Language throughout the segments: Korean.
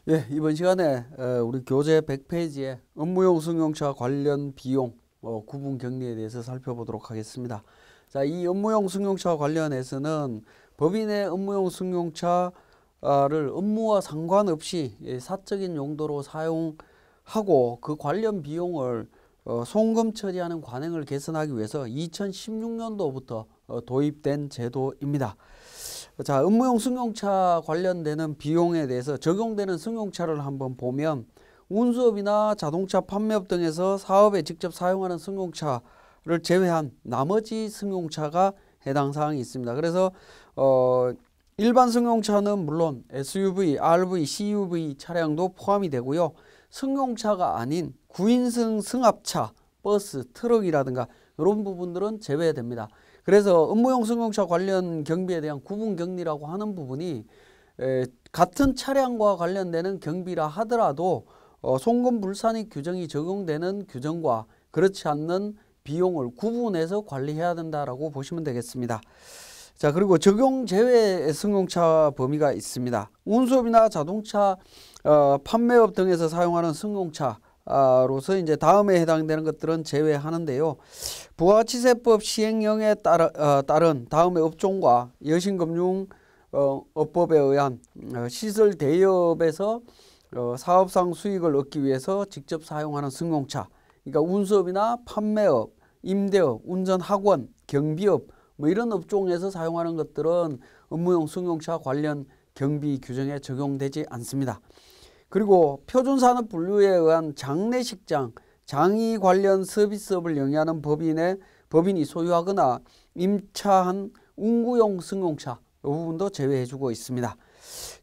예, 이번 시간에 우리 교재 100페이지에 업무용 승용차 관련 비용 구분 격리에 대해서 살펴보도록 하겠습니다. 자, 이 업무용 승용차 관련해서는 법인의 업무용 승용차를 업무와 상관없이 사적인 용도로 사용하고 그 관련 비용을 송금 처리하는 관행을 개선하기 위해서 2016년도부터 도입된 제도입니다. 자, 업무용 승용차 관련되는 비용에 대해서 적용되는 승용차를 한번 보면 운수업이나 자동차 판매업 등에서 사업에 직접 사용하는 승용차를 제외한 나머지 승용차가 해당 사항이 있습니다. 그래서 일반 승용차는 물론 SUV, RV, CUV 차량도 포함이 되고요. 승용차가 아닌 9인승 승합차, 버스, 트럭이라든가 이런 부분들은 제외됩니다. 그래서 업무용 승용차 관련 경비에 대한 구분 격리라고 하는 부분이 같은 차량과 관련되는 경비라 하더라도 송금 불산입 규정이 적용되는 규정과 그렇지 않는 비용을 구분해서 관리해야 된다라고 보시면 되겠습니다. 자, 그리고 적용 제외 승용차 범위가 있습니다. 운수업이나 자동차 판매업 등에서 사용하는 승용차 로서 이제 다음에 해당되는 것들은 제외하는데요. 부가치세법 시행령에 따른 다음의 업종과 여신금융업법에 의한 시설 대여업에서 사업상 수익을 얻기 위해서 직접 사용하는 승용차, 그러니까 운수업이나 판매업, 임대업, 운전학원, 경비업 뭐 이런 업종에서 사용하는 것들은 업무용 승용차 관련 경비 규정에 적용되지 않습니다. 그리고 표준산업 분류에 의한 장례식장, 장의 관련 서비스업을 영위하는 법인이 소유하거나 임차한 운구용 승용차 이 부분도 제외해주고 있습니다.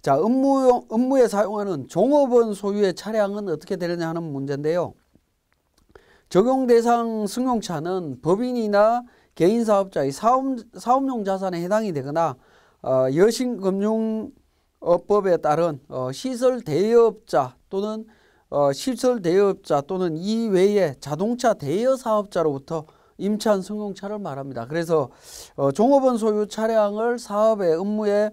자, 업무에 사용하는 종업원 소유의 차량은 어떻게 되느냐 하는 문제인데요. 적용 대상 승용차는 법인이나 개인사업자의 사업용 자산에 해당이 되거나 여신금융업법에 따른 시설 대여업자 또는 이외의 자동차 대여 사업자로부터 임차한 승용차를 말합니다. 그래서 종업원 소유 차량을 사업의 업무에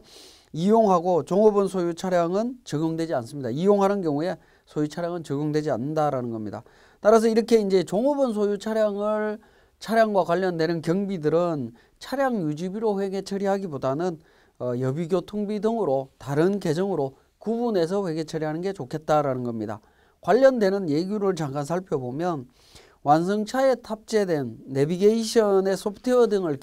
이용하고 종업원 소유 차량은 적용되지 않습니다. 이용하는 경우에 소유 차량은 적용되지 않는다라는 겁니다. 따라서 이렇게 이제 종업원 소유 차량과 관련되는 경비들은 차량 유지비로 회계 처리하기보다는 여비교통비 등으로 다른 계정으로 구분해서 회계 처리하는 게 좋겠다라는 겁니다. 관련되는 예규를 잠깐 살펴보면 완성차에 탑재된 내비게이션의 소프트웨어 등을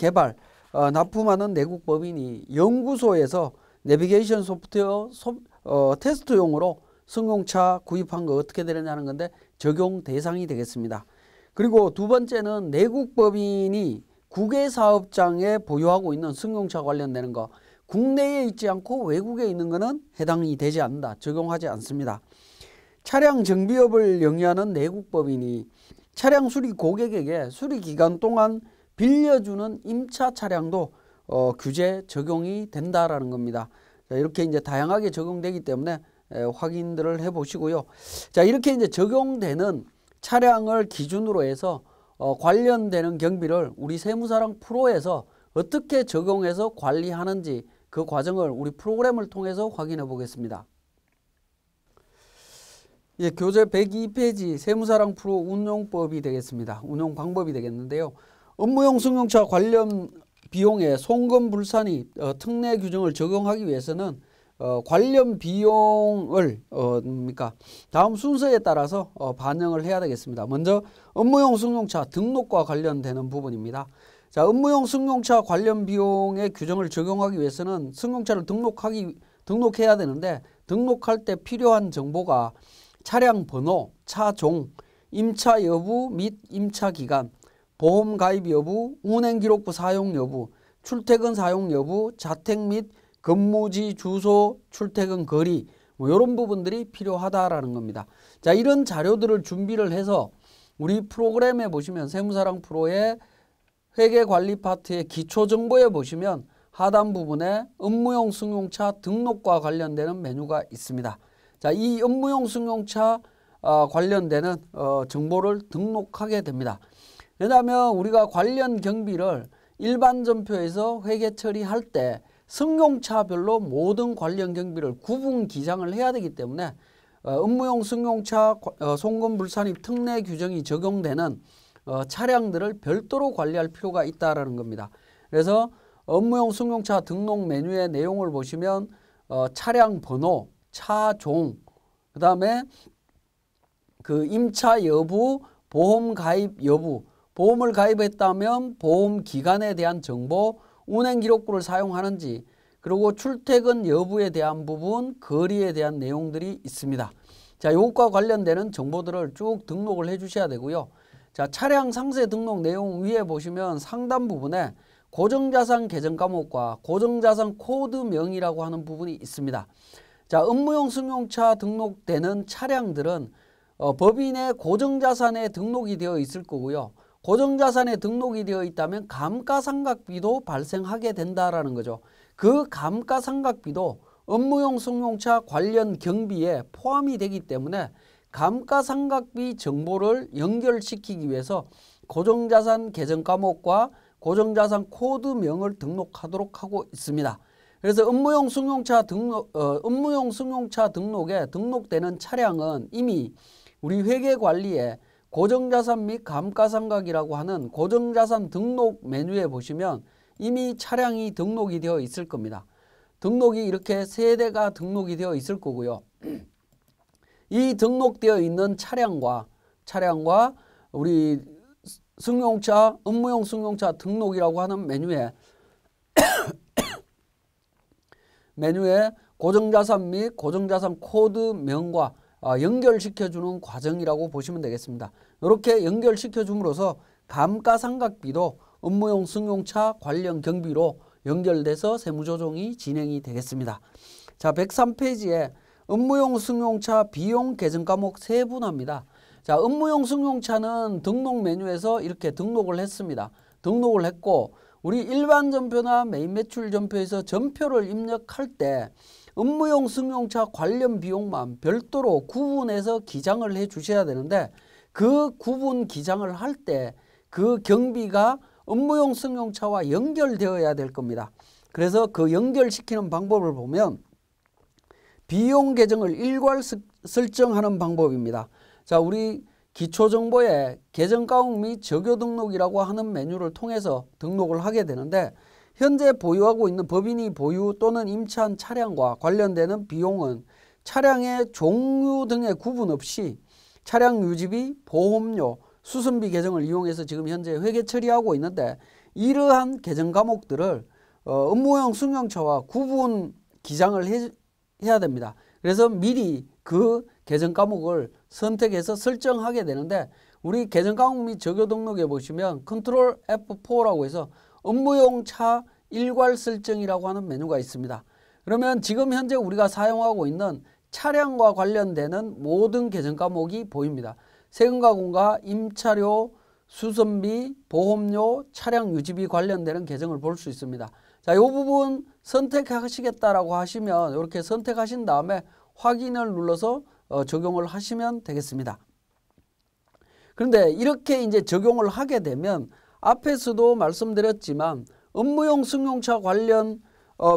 납품하는 내국법인이 연구소에서 내비게이션 소프트웨어 테스트용으로 승용차 구입한 거 어떻게 되느냐는 건데 적용 대상이 되겠습니다. 그리고 두 번째는 내국법인이 국외사업장에 보유하고 있는 승용차 관련되는 거 국내에 있지 않고 외국에 있는 것은 해당이 되지 않는다. 적용하지 않습니다. 차량 정비업을 영위하는 내국법인이 차량 수리 고객에게 수리 기간 동안 빌려주는 임차 차량도 규제 적용이 된다라는 겁니다. 자, 이렇게 이제 다양하게 적용되기 때문에 확인들을 해보시고요. 자, 이렇게 이제 적용되는 차량을 기준으로 해서 관련되는 경비를 우리 세무사랑 프로에서 어떻게 적용해서 관리하는지 그 과정을 우리 프로그램을 통해서 확인해 보겠습니다. 예, 교재 102페이지 세무사랑 프로 운용법이 되겠습니다. 운용 방법이 되겠는데요. 업무용 승용차 관련 비용에 송금 불산입 특례 규정을 적용하기 위해서는 관련 비용을 다음 순서에 따라서 반영을 해야 되겠습니다. 먼저 업무용 승용차 등록과 관련되는 부분입니다. 자, 업무용 승용차 관련 비용의 규정을 적용하기 위해서는 승용차를 등록해야 되는데 등록할 때 필요한 정보가 차량 번호, 차종, 임차 여부 및 임차 기간, 보험 가입 여부, 운행기록부 사용 여부, 출퇴근 사용 여부, 자택 및 근무지 주소, 출퇴근 거리 뭐 이런 부분들이 필요하다라는 겁니다. 자, 이런 자료들을 준비를 해서 우리 프로그램에 보시면 세무사랑 프로의 회계관리 파트의 기초정보에 보시면 하단 부분에 업무용 승용차 등록과 관련되는 메뉴가 있습니다. 자, 이 업무용 승용차 관련되는 정보를 등록하게 됩니다. 왜냐하면 우리가 관련 경비를 일반 전표에서 회계 처리할 때 승용차별로 모든 관련 경비를 구분 기장을 해야 되기 때문에 업무용 승용차 송금불산입 특례 규정이 적용되는 차량들을 별도로 관리할 필요가 있다라는 겁니다. 그래서 업무용 승용차 등록 메뉴의 내용을 보시면 차량 번호, 차종, 그 다음에 그 임차 여부, 보험 가입 여부, 보험을 가입했다면 보험 기간에 대한 정보, 운행 기록부를 사용하는지, 그리고 출퇴근 여부에 대한 부분, 거리에 대한 내용들이 있습니다. 자, 이것과 관련되는 정보들을 쭉 등록을 해 주셔야 되고요. 자, 차량 상세 등록 내용 위에 보시면 상단 부분에 고정자산 계정 과목과 고정자산 코드명이라고 하는 부분이 있습니다. 자, 업무용 승용차 등록되는 차량들은 법인의 고정자산에 등록이 되어 있을 거고요. 고정자산에 등록이 되어 있다면 감가상각비도 발생하게 된다라는 거죠. 그 감가상각비도 업무용 승용차 관련 경비에 포함이 되기 때문에 감가상각비 정보를 연결시키기 위해서 고정자산 계정 과목과 고정자산 코드명을 등록하도록 하고 있습니다. 그래서 업무용 승용차 등록에 등록되는 차량은 이미 우리 회계관리에 고정자산 및 감가상각이라고 하는 고정자산 등록 메뉴에 보시면 이미 차량이 등록이 되어 있을 겁니다. 등록이 이렇게 세 대가 등록이 되어 있을 거고요. 이 등록되어 있는 차량과 우리 승용차, 업무용 승용차 등록이라고 하는 메뉴에 고정자산 및 고정자산 코드명과 연결시켜주는 과정이라고 보시면 되겠습니다. 이렇게 연결시켜줌으로써 감가상각비도 업무용 승용차 관련 경비로 연결돼서 세무조정이 진행이 되겠습니다. 자, 103페이지에 업무용 승용차 비용 계정 과목 세분화입니다. 자, 업무용 승용차는 등록 메뉴에서 이렇게 등록을 했습니다. 등록을 했고 우리 일반 전표나 메인 매출 전표에서 전표를 입력할 때 업무용 승용차 관련 비용만 별도로 구분해서 기장을 해 주셔야 되는데 그 구분 기장을 할 때 그 경비가 업무용 승용차와 연결되어야 될 겁니다. 그래서 그 연결시키는 방법을 보면 비용 계정을 일괄 설정하는 방법입니다. 자, 우리 기초정보에 계정 과목 및 적요 등록이라고 하는 메뉴를 통해서 등록을 하게 되는데 현재 보유하고 있는 법인이 보유 또는 임차한 차량과 관련되는 비용은 차량의 종류 등의 구분 없이 차량 유지비, 보험료, 수선비 계정을 이용해서 지금 현재 회계 처리하고 있는데 이러한 계정 과목들을 업무용 승용차와 구분 기장을 해야 됩니다. 그래서 미리 그 계정 과목을 선택해서 설정하게 되는데 우리 계정 과목 및 적요 등록에 보시면 컨트롤 F4라고 해서 업무용 차 일괄 설정이라고 하는 메뉴가 있습니다. 그러면 지금 현재 우리가 사용하고 있는 차량과 관련되는 모든 계정 과목이 보입니다. 세금과 공과, 임차료, 수선비, 보험료, 차량 유지비 관련되는 계정을 볼 수 있습니다. 자, 이 부분 선택하시겠다라고 하시면 이렇게 선택하신 다음에 확인을 눌러서 적용을 하시면 되겠습니다. 그런데 이렇게 이제 적용을 하게 되면 앞에서도 말씀드렸지만 업무용 승용차 관련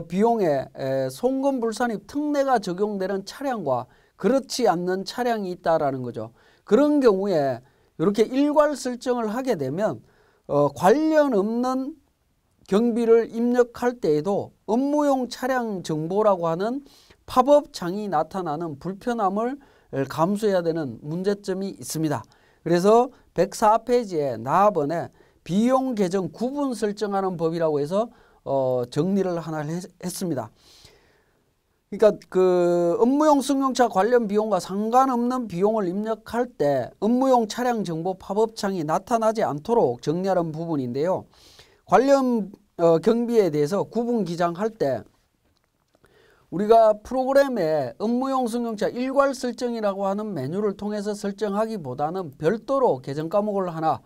비용에 송금불산입 특례가 적용되는 차량과 그렇지 않는 차량이 있다라는 거죠. 그런 경우에 이렇게 일괄 설정을 하게 되면 관련 없는 경비를 입력할 때에도 업무용 차량 정보라고 하는 팝업 창이 나타나는 불편함을 감수해야 되는 문제점이 있습니다. 그래서 104페이지에 나번에 비용 계정 구분 설정하는 법이라고 해서 정리를 하나 했습니다. 그러니까 그 업무용 승용차 관련 비용과 상관없는 비용을 입력할 때 업무용 차량 정보 팝업창이 나타나지 않도록 정리하는 부분인데요. 관련 경비에 대해서 구분 기장할 때 우리가 프로그램에 업무용 승용차 일괄 설정이라고 하는 메뉴를 통해서 설정하기보다는 별도로 계정 과목을 하나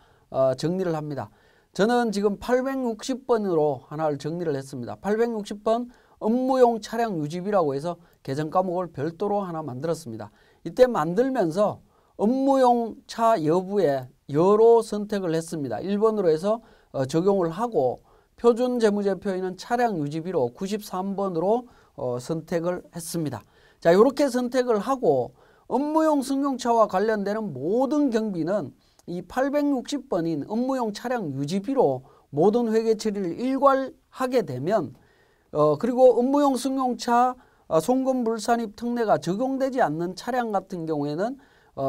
정리를 합니다. 저는 지금 860번으로 하나를 정리를 했습니다. 860번 업무용 차량 유지비라고 해서 계정 과목을 별도로 하나 만들었습니다. 이때 만들면서 업무용 차 여부에 여로 선택을 했습니다. 1번으로 해서 적용을 하고 표준 재무제표에는 차량 유지비로 93번으로 선택을 했습니다. 자, 이렇게 선택을 하고 업무용 승용차와 관련되는 모든 경비는 이 860번인 업무용 차량 유지비로 모든 회계 처리를 일괄하게 되면 그리고 업무용 승용차 송금 불산입 특례가 적용되지 않는 차량 같은 경우에는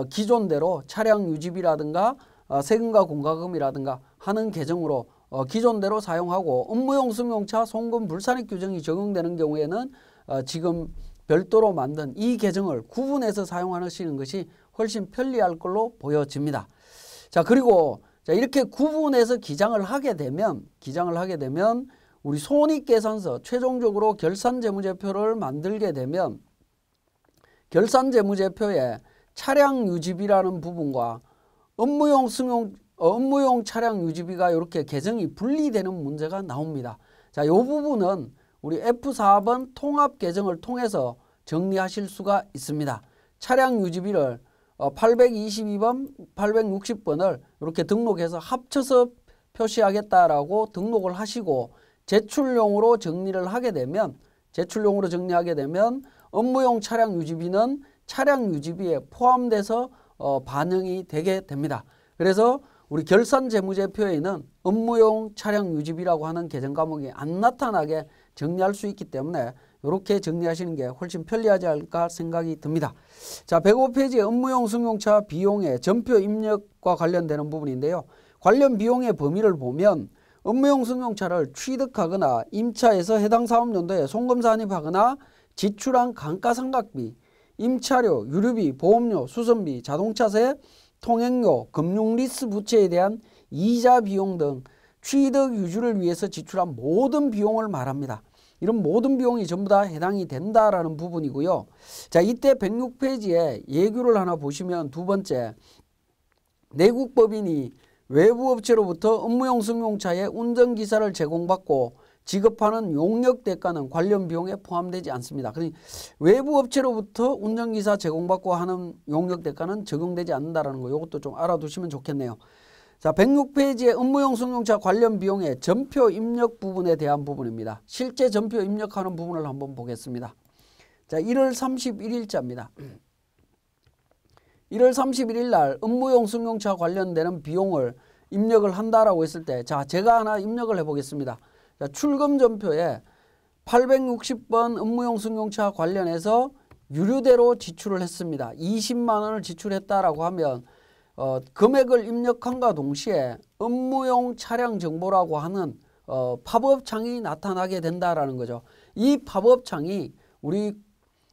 기존대로 차량 유지비라든가 세금과 공과금이라든가 하는 계정으로 기존대로 사용하고 업무용 승용차 송금 불산입 규정이 적용되는 경우에는 지금 별도로 만든 이 계정을 구분해서 사용하시는 것이 훨씬 편리할 걸로 보여집니다. 자, 그리고 이렇게 구분해서 기장을 하게 되면 우리 손익계산서 최종적으로 결산재무제표를 만들게 되면 결산재무제표에 차량 유지비라는 부분과 업무용 차량 유지비가 이렇게 계정이 분리되는 문제가 나옵니다. 자, 이 부분은 우리 F4번 통합 계정을 통해서 정리하실 수가 있습니다. 차량 유지비를 822번, 860번을 이렇게 등록해서 합쳐서 표시하겠다라고 등록을 하시고 제출용으로 정리를 하게 되면 업무용 차량 유지비는 차량 유지비에 포함돼서 반영이 되게 됩니다. 그래서 우리 결산재무제표에는 업무용 차량 유지비라고 하는 계정 과목이 안 나타나게 정리할 수 있기 때문에 이렇게 정리하시는 게 훨씬 편리하지 않을까 생각이 듭니다. 자, 105페이지에 업무용 승용차 비용의 전표 입력과 관련되는 부분인데요. 관련 비용의 범위를 보면 업무용 승용차를 취득하거나 임차해서 해당 사업연도에 송금 산입하거나 지출한 감가상각비, 임차료, 유류비, 보험료, 수선비, 자동차세, 통행료, 금융리스 부채에 대한 이자 비용 등 취득 유지를 위해서 지출한 모든 비용을 말합니다. 이런 모든 비용이 전부 다 해당이 된다라는 부분이고요. 자, 이때 106페이지에 예규를 하나 보시면 두 번째, 내국법인이 외부 업체로부터 업무용 승용차의 운전기사를 제공받고 지급하는 용역 대가는 관련 비용에 포함되지 않습니다. 그러니 외부 업체로부터 운전기사 제공받고 하는 용역 대가는 적용되지 않는다는 거, 이것도 좀 알아두시면 좋겠네요. 자, 106페이지에 업무용 승용차 관련 비용의 전표 입력 부분에 대한 부분입니다. 실제 전표 입력하는 부분을 한번 보겠습니다. 자, 1월 31일자입니다. 1월 31일 날 업무용 승용차 관련되는 비용을 입력을 한다라고 했을 때, 자, 제가 하나 입력을 해보겠습니다. 자, 출금 전표에 860번 업무용 승용차 관련해서 유류대로 지출을 했습니다. 20만 원을 지출했다라고 하면 금액을 입력함과 동시에 업무용 차량 정보라고 하는 팝업창이 나타나게 된다라는 거죠. 이 팝업창이 우리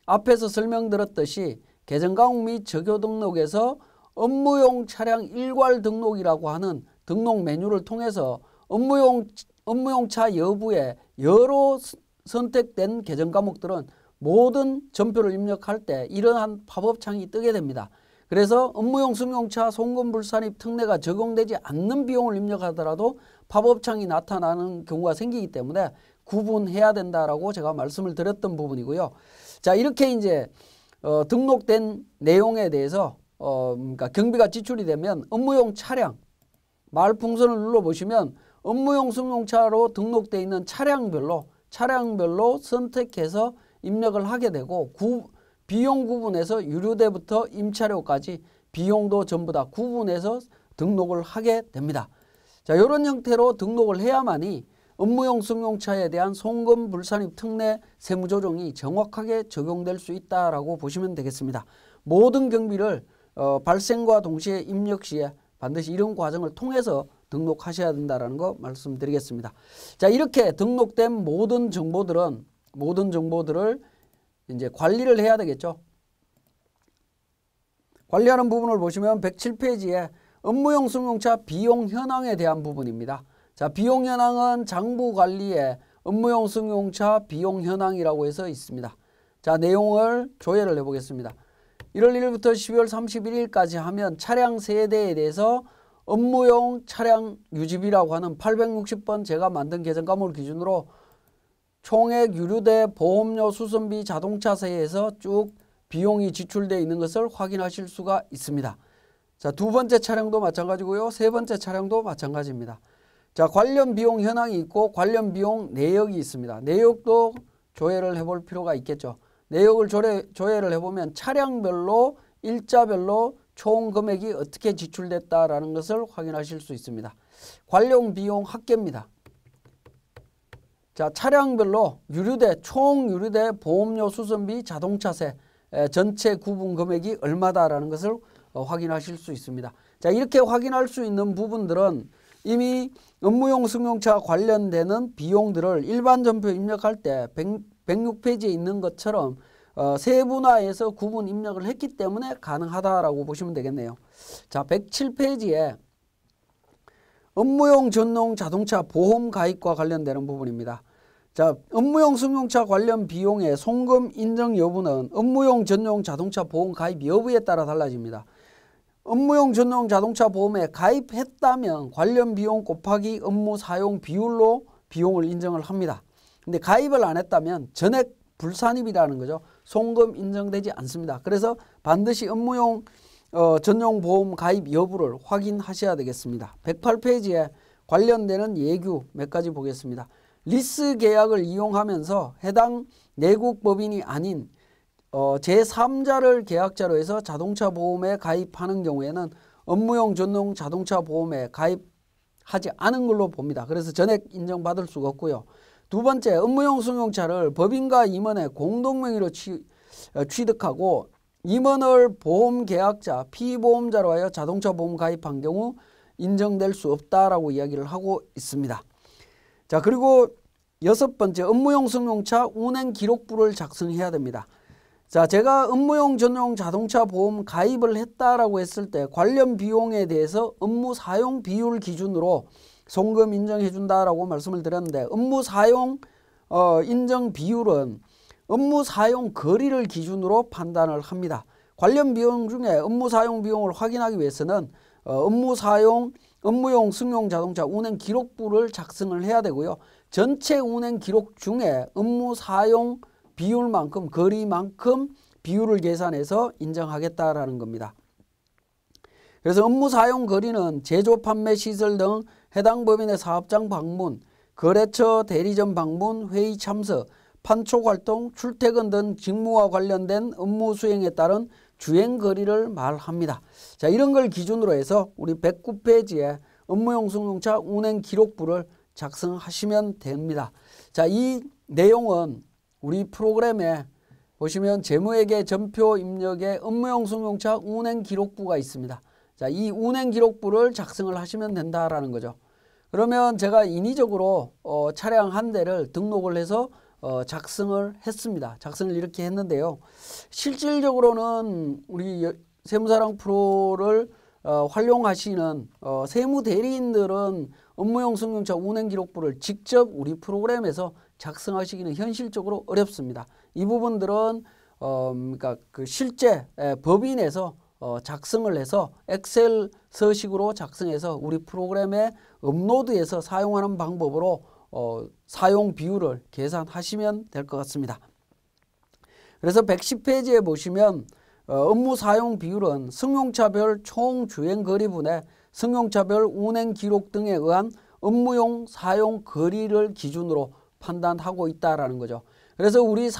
앞에서 설명드렸듯이 계정과목 및 적요 등록에서 업무용 차량 일괄 등록이라고 하는 등록 메뉴를 통해서 업무용차 여부에 여러 선택된 계정 과목들은 모든 전표를 입력할 때 이러한 팝업창이 뜨게 됩니다. 그래서 업무용 승용차 송금 불산입 특례가 적용되지 않는 비용을 입력하더라도 팝업창이 나타나는 경우가 생기기 때문에 구분해야 된다라고 제가 말씀을 드렸던 부분이고요. 자, 이렇게 이제 등록된 내용에 대해서 그러니까 경비가 지출이 되면 업무용 차량 말풍선을 눌러보시면 업무용 승용차로 등록되어 있는 차량별로 선택해서 입력을 하게 되고 비용 구분해서 유류대부터 임차료까지 비용도 전부 다 구분해서 등록을 하게 됩니다. 자, 이런 형태로 등록을 해야만이 업무용 승용차에 대한 송금 불산입 특례 세무조정이 정확하게 적용될 수 있다라고 보시면 되겠습니다. 모든 경비를 발생과 동시에 입력 시에 반드시 이런 과정을 통해서 등록하셔야 된다는 거 말씀드리겠습니다. 자, 이렇게 등록된 모든 정보들을 이제 관리를 해야 되겠죠. 관리하는 부분을 보시면 107페이지에 업무용 승용차 비용 현황에 대한 부분입니다. 자, 비용 현황은 장부 관리에 업무용 승용차 비용 현황이라고 해서 있습니다. 자, 내용을 조회를 해보겠습니다. 1월 1일부터 12월 31일까지 하면 차량 세대에 대해서 업무용 차량 유지비라고 하는 860번 제가 만든 계정 과목을 기준으로 총액 유류대 보험료 수선비 자동차세에서 쭉 비용이 지출되어 있는 것을 확인하실 수가 있습니다. 자, 두 번째 차량도 마찬가지고요. 세 번째 차량도 마찬가지입니다. 자, 관련 비용 현황이 있고 관련 비용 내역이 있습니다. 내역도 조회를 해볼 필요가 있겠죠. 내역을 조회를 해보면 차량별로 일자별로 총 금액이 어떻게 지출됐다라는 것을 확인하실 수 있습니다. 관련 비용 합계입니다. 자, 차량별로 유류대, 총 유류대 보험료 수선비 자동차세 전체 구분 금액이 얼마다라는 것을 확인하실 수 있습니다. 자, 이렇게 확인할 수 있는 부분들은 이미 업무용 승용차 관련되는 비용들을 일반 전표 입력할 때 106페이지에 있는 것처럼 세분화해서 구분 입력을 했기 때문에 가능하다라고 보시면 되겠네요. 자, 107페이지에 업무용 전용 자동차 보험 가입과 관련되는 부분입니다. 자, 업무용 승용차 관련 비용의 송금 인정 여부는 업무용 전용 자동차 보험 가입 여부에 따라 달라집니다. 업무용 전용 자동차 보험에 가입했다면 관련 비용 곱하기 업무 사용 비율로 비용을 인정을 합니다. 근데 가입을 안 했다면 전액 불산입이라는 거죠. 송금 인정되지 않습니다. 그래서 반드시 업무용 전용 보험 가입 여부를 확인하셔야 되겠습니다. 108페이지에 관련되는 예규 몇 가지 보겠습니다. 리스 계약을 이용하면서 해당 내국 법인이 아닌 제3자를 계약자로 해서 자동차 보험에 가입하는 경우에는 업무용 전용 자동차 보험에 가입하지 않은 걸로 봅니다. 그래서 전액 인정받을 수가 없고요. 두 번째, 업무용 승용차를 법인과 임원의 공동명의로 취득하고 임원을 보험 계약자, 피보험자로 하여 자동차 보험 가입한 경우 인정될 수 없다라고 이야기를 하고 있습니다. 자, 그리고 여섯 번째, 업무용 승용차 운행 기록부를 작성해야 됩니다. 자, 제가 업무용 전용 자동차 보험 가입을 했다라고 했을 때 관련 비용에 대해서 업무 사용 비율 기준으로 송금 인정해 준다라고 말씀을 드렸는데 업무 사용 인정 비율은 업무 사용 거리를 기준으로 판단을 합니다. 관련 비용 중에 업무 사용 비용을 확인하기 위해서는 업무용 승용 자동차 운행 기록부를 작성을 해야 되고요. 전체 운행 기록 중에 업무 사용 비율만큼 거리만큼 비율을 계산해서 인정하겠다라는 겁니다. 그래서 업무 사용 거리는 제조, 판매, 시설 등 해당 법인의 사업장 방문, 거래처, 대리점 방문, 회의 참석, 판촉 활동, 출퇴근 등 직무와 관련된 업무 수행에 따른 주행 거리를 말합니다. 자, 이런 걸 기준으로 해서 우리 109페이지에 업무용 승용차 운행 기록부를 작성하시면 됩니다. 자, 이 내용은 우리 프로그램에 보시면 재무회계 전표 입력에 업무용 승용차 운행 기록부가 있습니다. 자, 이 운행 기록부를 작성을 하시면 된다라는 거죠. 그러면 제가 인위적으로 차량 한 대를 등록을 해서 작성을 했습니다. 작성을 이렇게 했는데요. 실질적으로는 우리 세무사랑 프로를 활용하시는 세무대리인들은 업무용 승용차 운행기록부를 직접 우리 프로그램에서 작성하시기는 현실적으로 어렵습니다. 이 부분들은 그러니까 그 실제 법인에서 작성을 해서 엑셀 서식으로 작성해서 우리 프로그램에 업로드해서 사용하는 방법으로 사용 비율을 계산하시면 될 것 같습니다. 그래서 110페이지에 보시면 업무 사용 비율은 승용차별 총 주행 거리분의 승용차별 운행 기록 등에 의한 업무용 사용 거리를 기준으로 판단하고 있다라는 거죠. 그래서 우리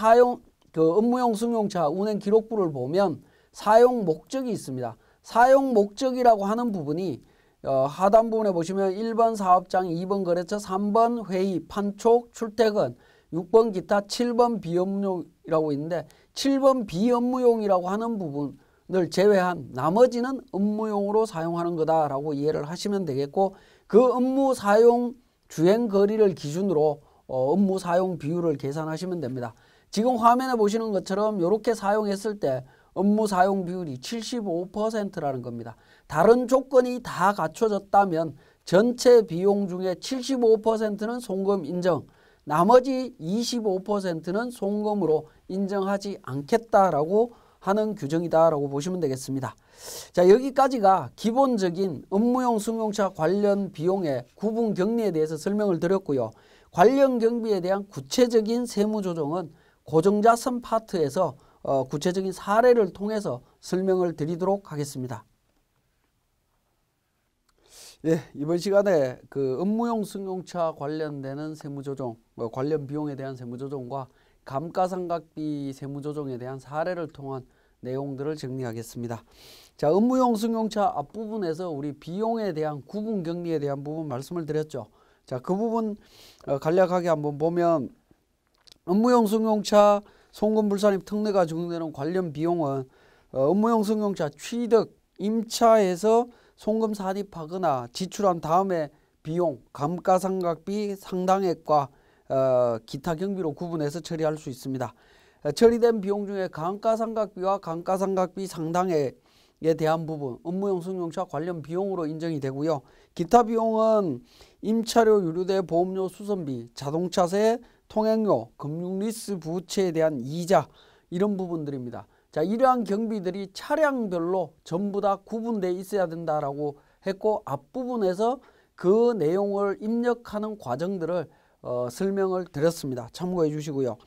업무용 승용차 운행 기록부를 보면 사용 목적이 있습니다. 사용 목적이라고 하는 부분이 하단 부분에 보시면 1번 사업장, 2번 거래처, 3번 회의, 판촉, 출퇴근, 6번 기타, 7번 비업무용이라고 있는데 7번 비업무용이라고 하는 부분을 제외한 나머지는 업무용으로 사용하는 거다라고 이해를 하시면 되겠고, 그 업무 사용 주행 거리를 기준으로 업무 사용 비율을 계산하시면 됩니다. 지금 화면에 보시는 것처럼 이렇게 사용했을 때 업무 사용 비율이 75%라는 겁니다. 다른 조건이 다 갖춰졌다면 전체 비용 중에 75%는 송금 인정, 나머지 25%는 송금으로 인정하지 않겠다라고 하는 규정이다라고 보시면 되겠습니다. 자, 여기까지가 기본적인 업무용 승용차 관련 비용의 구분 격리에 대해서 설명을 드렸고요. 관련 경비에 대한 구체적인 세무 조정은 고정자산 파트에서 구체적인 사례를 통해서 설명을 드리도록 하겠습니다. 네, 이번 시간에 그 업무용 승용차 관련되는 세무조정, 관련 비용에 대한 세무조정과 감가상각비 세무조정에 대한 사례를 통한 내용들을 정리하겠습니다. 자, 업무용 승용차 앞부분에서 우리 비용에 대한 구분 격리에 대한 부분 말씀을 드렸죠. 자, 그 부분 간략하게 한번 보면 업무용 승용차 송금 불산입 특례가 적용되는 관련 비용은 업무용 승용차 취득, 임차해서 송금 산입하거나 지출한 다음에 비용, 감가상각비 상당액과 기타 경비로 구분해서 처리할 수 있습니다. 처리된 비용 중에 감가상각비와 감가상각비 상당액에 대한 부분 업무용 승용차 관련 비용으로 인정이 되고요. 기타 비용은 임차료, 유류대, 보험료, 수선비, 자동차세, 통행료, 금융리스 부채에 대한 이자 이런 부분들입니다. 자, 이러한 경비들이 차량별로 전부 다 구분되어 있어야 된다라고 했고 앞부분에서 그 내용을 입력하는 과정들을 설명을 드렸습니다. 참고해 주시고요.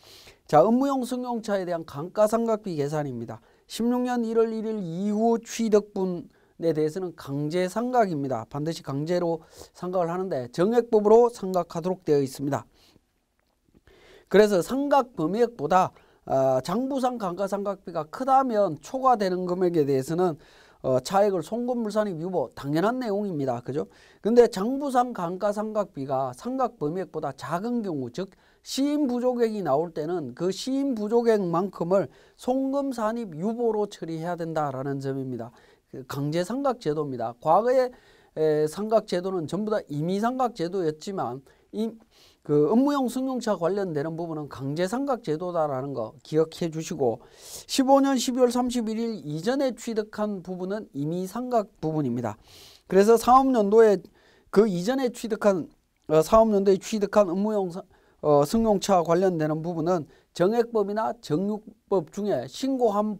자, 업무용 승용차에 대한 감가상각비 계산입니다. 16년 1월 1일 이후 취득분에 대해서는 강제상각입니다. 반드시 강제로 상각을 하는데 정액법으로 상각하도록 되어 있습니다. 그래서 상각 범위액보다 장부상 감가상각비가 크다면 초과되는 금액에 대해서는 차액을 송금물산입 유보 당연한 내용입니다. 그죠? 근데 장부상 감가상각비가 상각 범위액보다 작은 경우 즉 시인 부족액이 나올 때는 그 시인 부족액만큼을 송금산입 유보로 처리해야 된다라는 점입니다. 강제상각 제도입니다. 과거의 상각 제도는 전부 다 임의상각 제도였지만 그 업무용 승용차 관련되는 부분은 강제상각 제도다라는 거 기억해 주시고 15년 12월 31일 이전에 취득한 부분은 임의상각 부분입니다. 그래서 사업연도에 그 이전에 취득한 사업연도에 취득한 업무용 승용차 관련되는 부분은 정액법이나 정육법 중에 신고한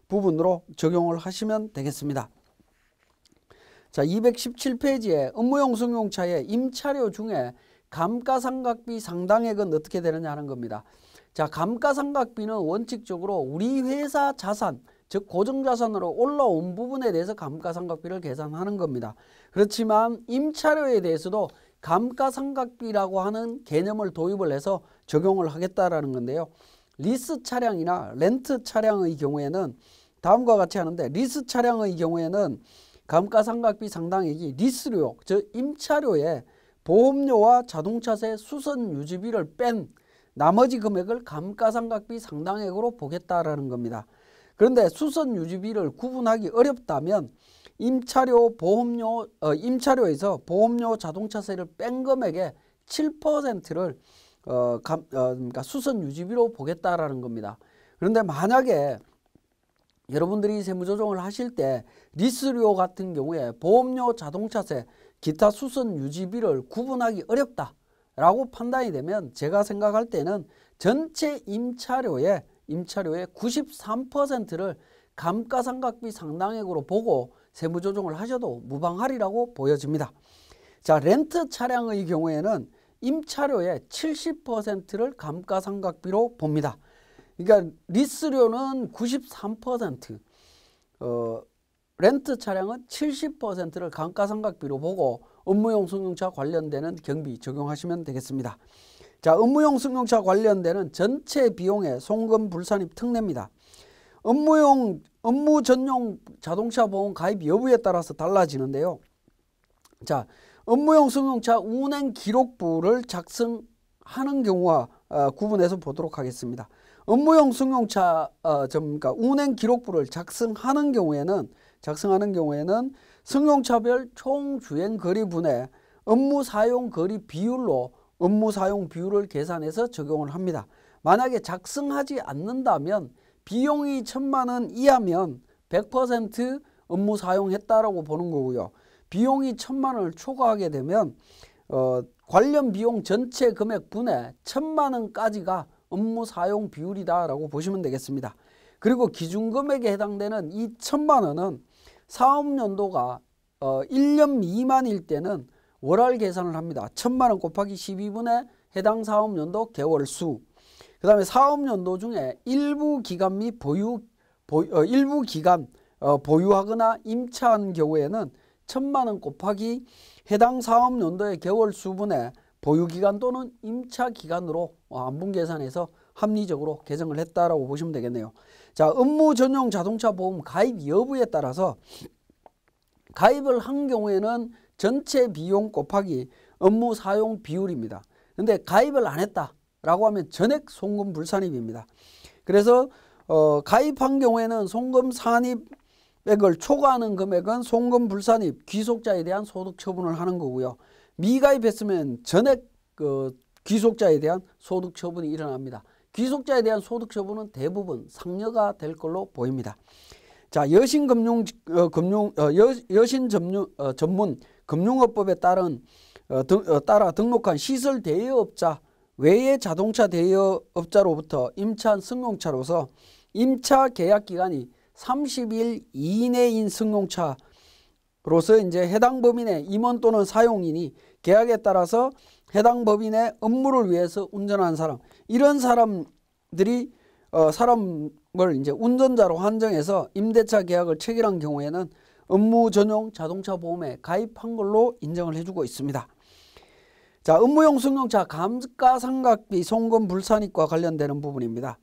부분으로 적용을 하시면 되겠습니다. 자, 217페이지에 업무용 승용차의 임차료 중에 감가상각비 상당액은 어떻게 되느냐 하는 겁니다. 자, 감가상각비는 원칙적으로 우리 회사 자산, 즉 고정자산으로 올라온 부분에 대해서 감가상각비를 계산하는 겁니다. 그렇지만 임차료에 대해서도 감가상각비라고 하는 개념을 도입을 해서 적용을 하겠다라는 건데요. 리스 차량이나 렌트 차량의 경우에는 다음과 같이 하는데 리스 차량의 경우에는 감가상각비 상당액이 리스료, 즉 임차료에 보험료와 자동차세 수선 유지비를 뺀 나머지 금액을 감가상각비 상당액으로 보겠다라는 겁니다. 그런데 수선 유지비를 구분하기 어렵다면 임차료, 보험료, 임차료에서 보험료, 자동차세를 뺀 금액의 7%를 그러니까 수선 유지비로 보겠다라는 겁니다. 그런데 만약에 여러분들이 세무조정을 하실 때 리스료 같은 경우에 보험료, 자동차세, 기타 수선 유지비를 구분하기 어렵다라고 판단이 되면 제가 생각할 때는 전체 임차료의 93%를 감가상각비 상당액으로 보고 세무조정을 하셔도 무방하리라고 보여집니다. 자, 렌트 차량의 경우에는 임차료의 70%를 감가상각비로 봅니다. 그러니까 리스료는 93%, 렌트 차량은 70%를 감가상각비로 보고 업무용 승용차 관련되는 경비 적용하시면 되겠습니다. 자, 업무용 승용차 관련되는 전체 비용의 송금 불산입 특례입니다. 업무 전용 자동차 보험 가입 여부에 따라서 달라지는데요. 자, 업무용 승용차 운행 기록부를 작성하는 경우와 구분해서 보도록 하겠습니다. 업무용 승용차 그러니까 운행 기록부를 작성하는 경우에는 승용차별 총 주행 거리분의 업무 사용 거리 비율로 업무 사용 비율을 계산해서 적용을 합니다. 만약에 작성하지 않는다면 비용이 1,000만 원 이하면 100% 업무 사용했다라고 보는 거고요. 비용이 1,000만 원을 초과하게 되면 관련 비용 전체 금액 분의 1,000만 원까지가 업무 사용 비율이다라고 보시면 되겠습니다. 그리고 기준금액에 해당되는 이 1,000만 원은 사업연도가 1년 미만일 때는 월할 계산을 합니다. 1,000만 원 곱하기 12분의 해당 사업연도 개월수. 그 다음에 사업연도 중에 일부 기간 및 보유하거나 임차한 경우에는 1,000만 원 곱하기 해당 사업연도의 개월수분의 보유기간 또는 임차기간으로 안분 계산해서 합리적으로 개정을 했다라고 보시면 되겠네요. 자, 업무 전용 자동차 보험 가입 여부에 따라서 가입을 한 경우에는 전체 비용 곱하기 업무 사용 비율입니다. 근데 가입을 안 했다라고 하면 전액 송금 불산입입니다. 그래서 가입한 경우에는 송금 산입액을 초과하는 금액은 송금 불산입, 귀속자에 대한 소득 처분을 하는 거고요. 미가입했으면 전액 귀속자에 대한 소득 처분이 일어납니다. 귀속자에 대한 소득 처분은 대부분 상여가 될 걸로 보입니다. 자, 여신 전문 금융업법에 따라 등록한 시설 대여업자 외의 자동차 대여업자로부터 임차한 승용차로서 임차 계약 기간이 30일 이내인 승용차로서 이제 해당 법인의 임원 또는 사용인이 계약에 따라서 해당 법인의 업무를 위해서 운전하는 사람, 이런 사람들이 사람을 이제 운전자로 한정해서 임대차 계약을 체결한 경우에는 업무 전용 자동차 보험에 가입한 걸로 인정을 해주고 있습니다. 자, 업무용 승용차 감가상각비 송금 불산입과 관련되는 부분입니다.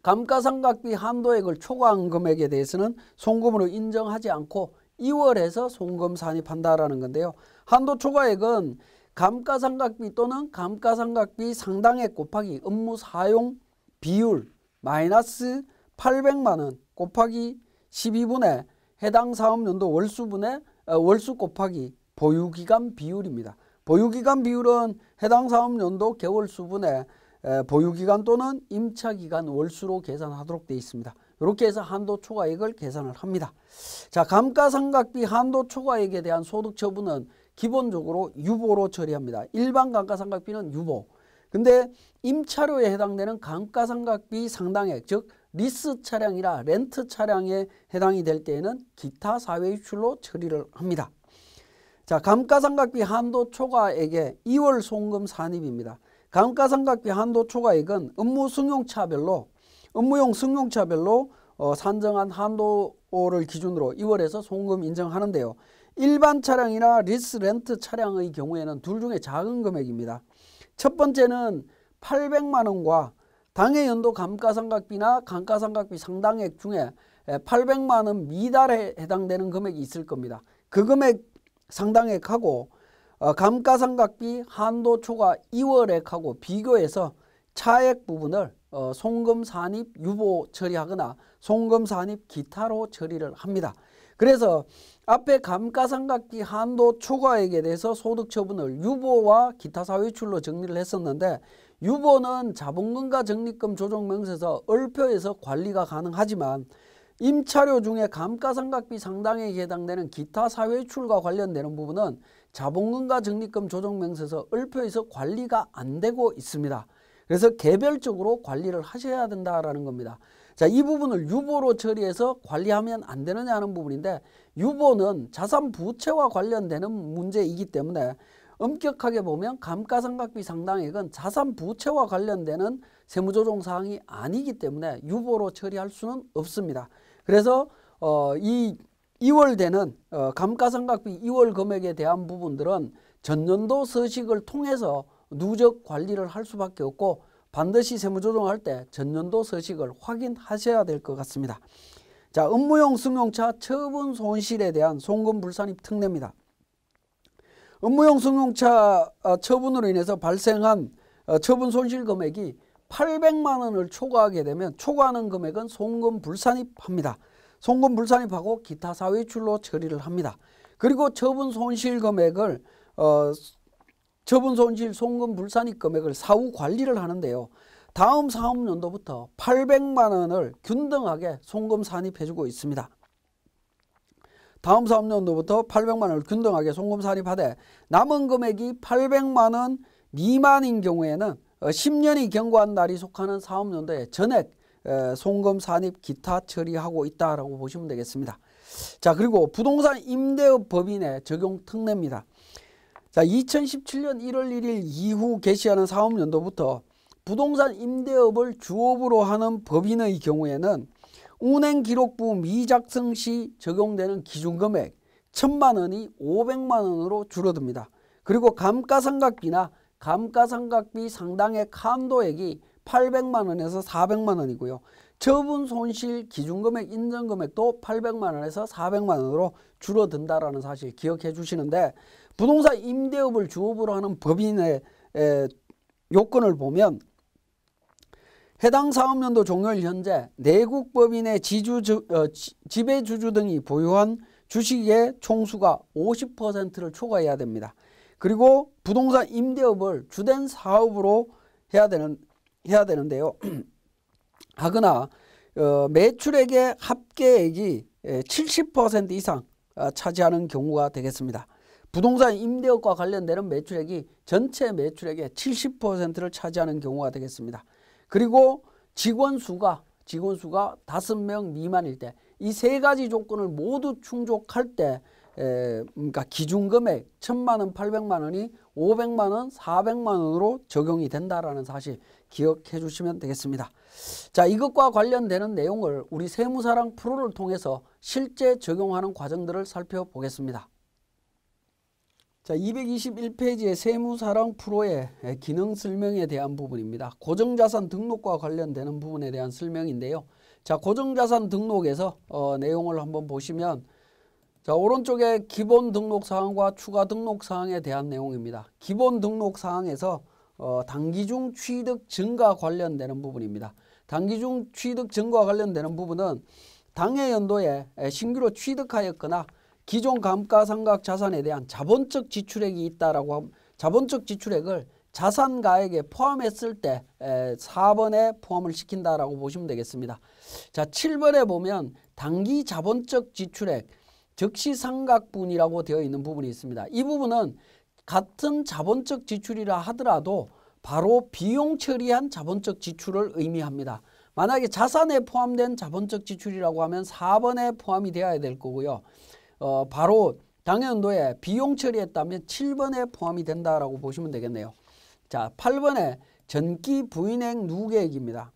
감가상각비 한도액을 초과한 금액에 대해서는 송금으로 인정하지 않고 2월에서 송금 산입한다라는 건데요. 한도 초과액은 감가상각비 또는 감가상각비 상당액 곱하기 업무 사용 비율 마이너스 800만 원 곱하기 12분의 해당 사업연도 월수 곱하기 보유기간 비율입니다. 보유기간 비율은 해당 사업연도 개월수분의 보유기간 또는 임차기간 월수로 계산하도록 되어 있습니다. 이렇게 해서 한도 초과액을 계산을 합니다. 자, 감가상각비 한도 초과액에 대한 소득 처분은 기본적으로 유보로 처리합니다. 일반 감가상각비는 유보. 근데 임차료에 해당되는 감가상각비 상당액, 즉 리스 차량이라 렌트 차량에 해당이 될 때에는 기타 사외유출로 처리를 합니다. 자, 감가상각비 한도 초과액의 2월 송금 산입입니다. 감가상각비 한도 초과액은 업무용 승용차별로 산정한 한도를 기준으로 2월에서 송금 인정하는데요. 일반 차량이나 리스 렌트 차량의 경우에는 둘 중에 작은 금액입니다. 첫 번째는 800만 원과 당해연도 감가상각비나 감가상각비 상당액 중에 800만 원 미달에 해당되는 금액이 있을 겁니다. 그 금액 상당액하고 감가상각비 한도 초과 2월액하고 비교해서 차액 부분을 송금 산입 유보 처리하거나 송금 산입 기타로 처리를 합니다. 그래서 앞에 감가상각비 한도 초과액에 대해서 소득 처분을 유보와 기타 사외출로 정리를 했었는데, 유보는 자본금과 적립금 조정명세서 을표에서 관리가 가능하지만 임차료 중에 감가상각비 상당액에 해당되는 기타 사외출과 관련되는 부분은 자본금과 적립금 조정명세서 을표에서 관리가 안 되고 있습니다. 그래서 개별적으로 관리를 하셔야 된다라는 겁니다. 자, 이 부분을 유보로 처리해서 관리하면 안 되느냐 하는 부분인데, 유보는 자산 부채와 관련되는 문제이기 때문에 엄격하게 보면 감가상각비 상당액은 자산 부채와 관련되는 세무조정 사항이 아니기 때문에 유보로 처리할 수는 없습니다. 그래서 이 2월 되는 감가상각비 2월 금액에 대한 부분들은 전년도 서식을 통해서 누적 관리를 할 수밖에 없고, 반드시 세무조정할 때 전년도 서식을 확인하셔야 될 것 같습니다. 자, 업무용 승용차 처분 손실에 대한 송금 불산입 특례입니다. 업무용 승용차 처분으로 인해서 발생한 처분 손실 금액이 800만 원을 초과하게 되면 초과하는 금액은 송금 불산입합니다. 송금 불산입하고 기타 사외출로 처리를 합니다. 그리고 처분 손실 금액을 처분 손실 송금 불산입 금액을 사후 관리를 하는데요. 다음 사업연도부터 800만 원을 균등하게 송금 산입해주고 있습니다. 다음 사업연도부터 800만 원을 균등하게 송금 산입하되, 남은 금액이 800만 원 미만인 경우에는 10년이 경과한 날이 속하는 사업연도에 전액 송금 산입 기타 처리하고 있다라고 보시면 되겠습니다. 자, 그리고 부동산 임대업 법인의 적용 특례입니다. 자, 2017년 1월 1일 이후 개시하는 사업연도부터 부동산 임대업을 주업으로 하는 법인의 경우에는 운행기록부 미작성 시 적용되는 기준금액 1000만 원이 500만 원으로 줄어듭니다. 그리고 감가상각비나 감가상각비 상당액 한도액이 800만 원에서 400만 원이고요. 처분 손실 기준금액 인정금액도 800만 원에서 400만 원으로 줄어든다라는 사실 기억해 주시는데, 부동산 임대업을 주업으로 하는 법인의 요건을 보면 해당 사업연도 종료일 현재 내국 법인의 지배주주 등이 보유한 주식의 총수가 50%를 초과해야 됩니다. 그리고 부동산 임대업을 주된 사업으로 해야 되는데요. 하거나 매출액의 합계액이 70% 이상 차지하는 경우가 되겠습니다. 부동산 임대업과 관련되는 매출액이 전체 매출액의 70%를 차지하는 경우가 되겠습니다. 그리고 직원수가 5명 미만일 때, 이 세 가지 조건을 모두 충족할 때 그러니까 기준금액 1000만 원, 800만 원이 500만 원, 400만 원으로 적용이 된다라는 사실 기억해 주시면 되겠습니다. 자, 이것과 관련되는 내용을 우리 세무사랑 프로를 통해서 실제 적용하는 과정들을 살펴보겠습니다. 자, 221페이지의 세무사랑 프로의 기능 설명에 대한 부분입니다. 고정자산 등록과 관련되는 부분에 대한 설명인데요. 자, 고정자산 등록에서 내용을 한번 보시면, 자, 오른쪽에 기본 등록 사항과 추가 등록 사항에 대한 내용입니다. 기본 등록 사항에서 당기중 취득 증가 관련되는 부분입니다. 당기중 취득 증가와 관련되는 부분은 당해 연도에 신규로 취득하였거나 기존 감가상각 자산에 대한 자본적 지출액이 있다라고 하면 자본적 지출액을 자산가액에 포함했을 때 4번에 포함을 시킨다라고 보시면 되겠습니다. 자, 7번에 보면 당기 자본적 지출액 적시상각분이라고 되어 있는 부분이 있습니다. 이 부분은 같은 자본적 지출이라 하더라도 바로 비용 처리한 자본적 지출을 의미합니다. 만약에 자산에 포함된 자본적 지출이라고 하면 4번에 포함이 되어야 될 거고요. 바로 당연도에 비용 처리했다면 7번에 포함이 된다라고 보시면 되겠네요. 자, 8번에 전기 부인액 누계액입니다.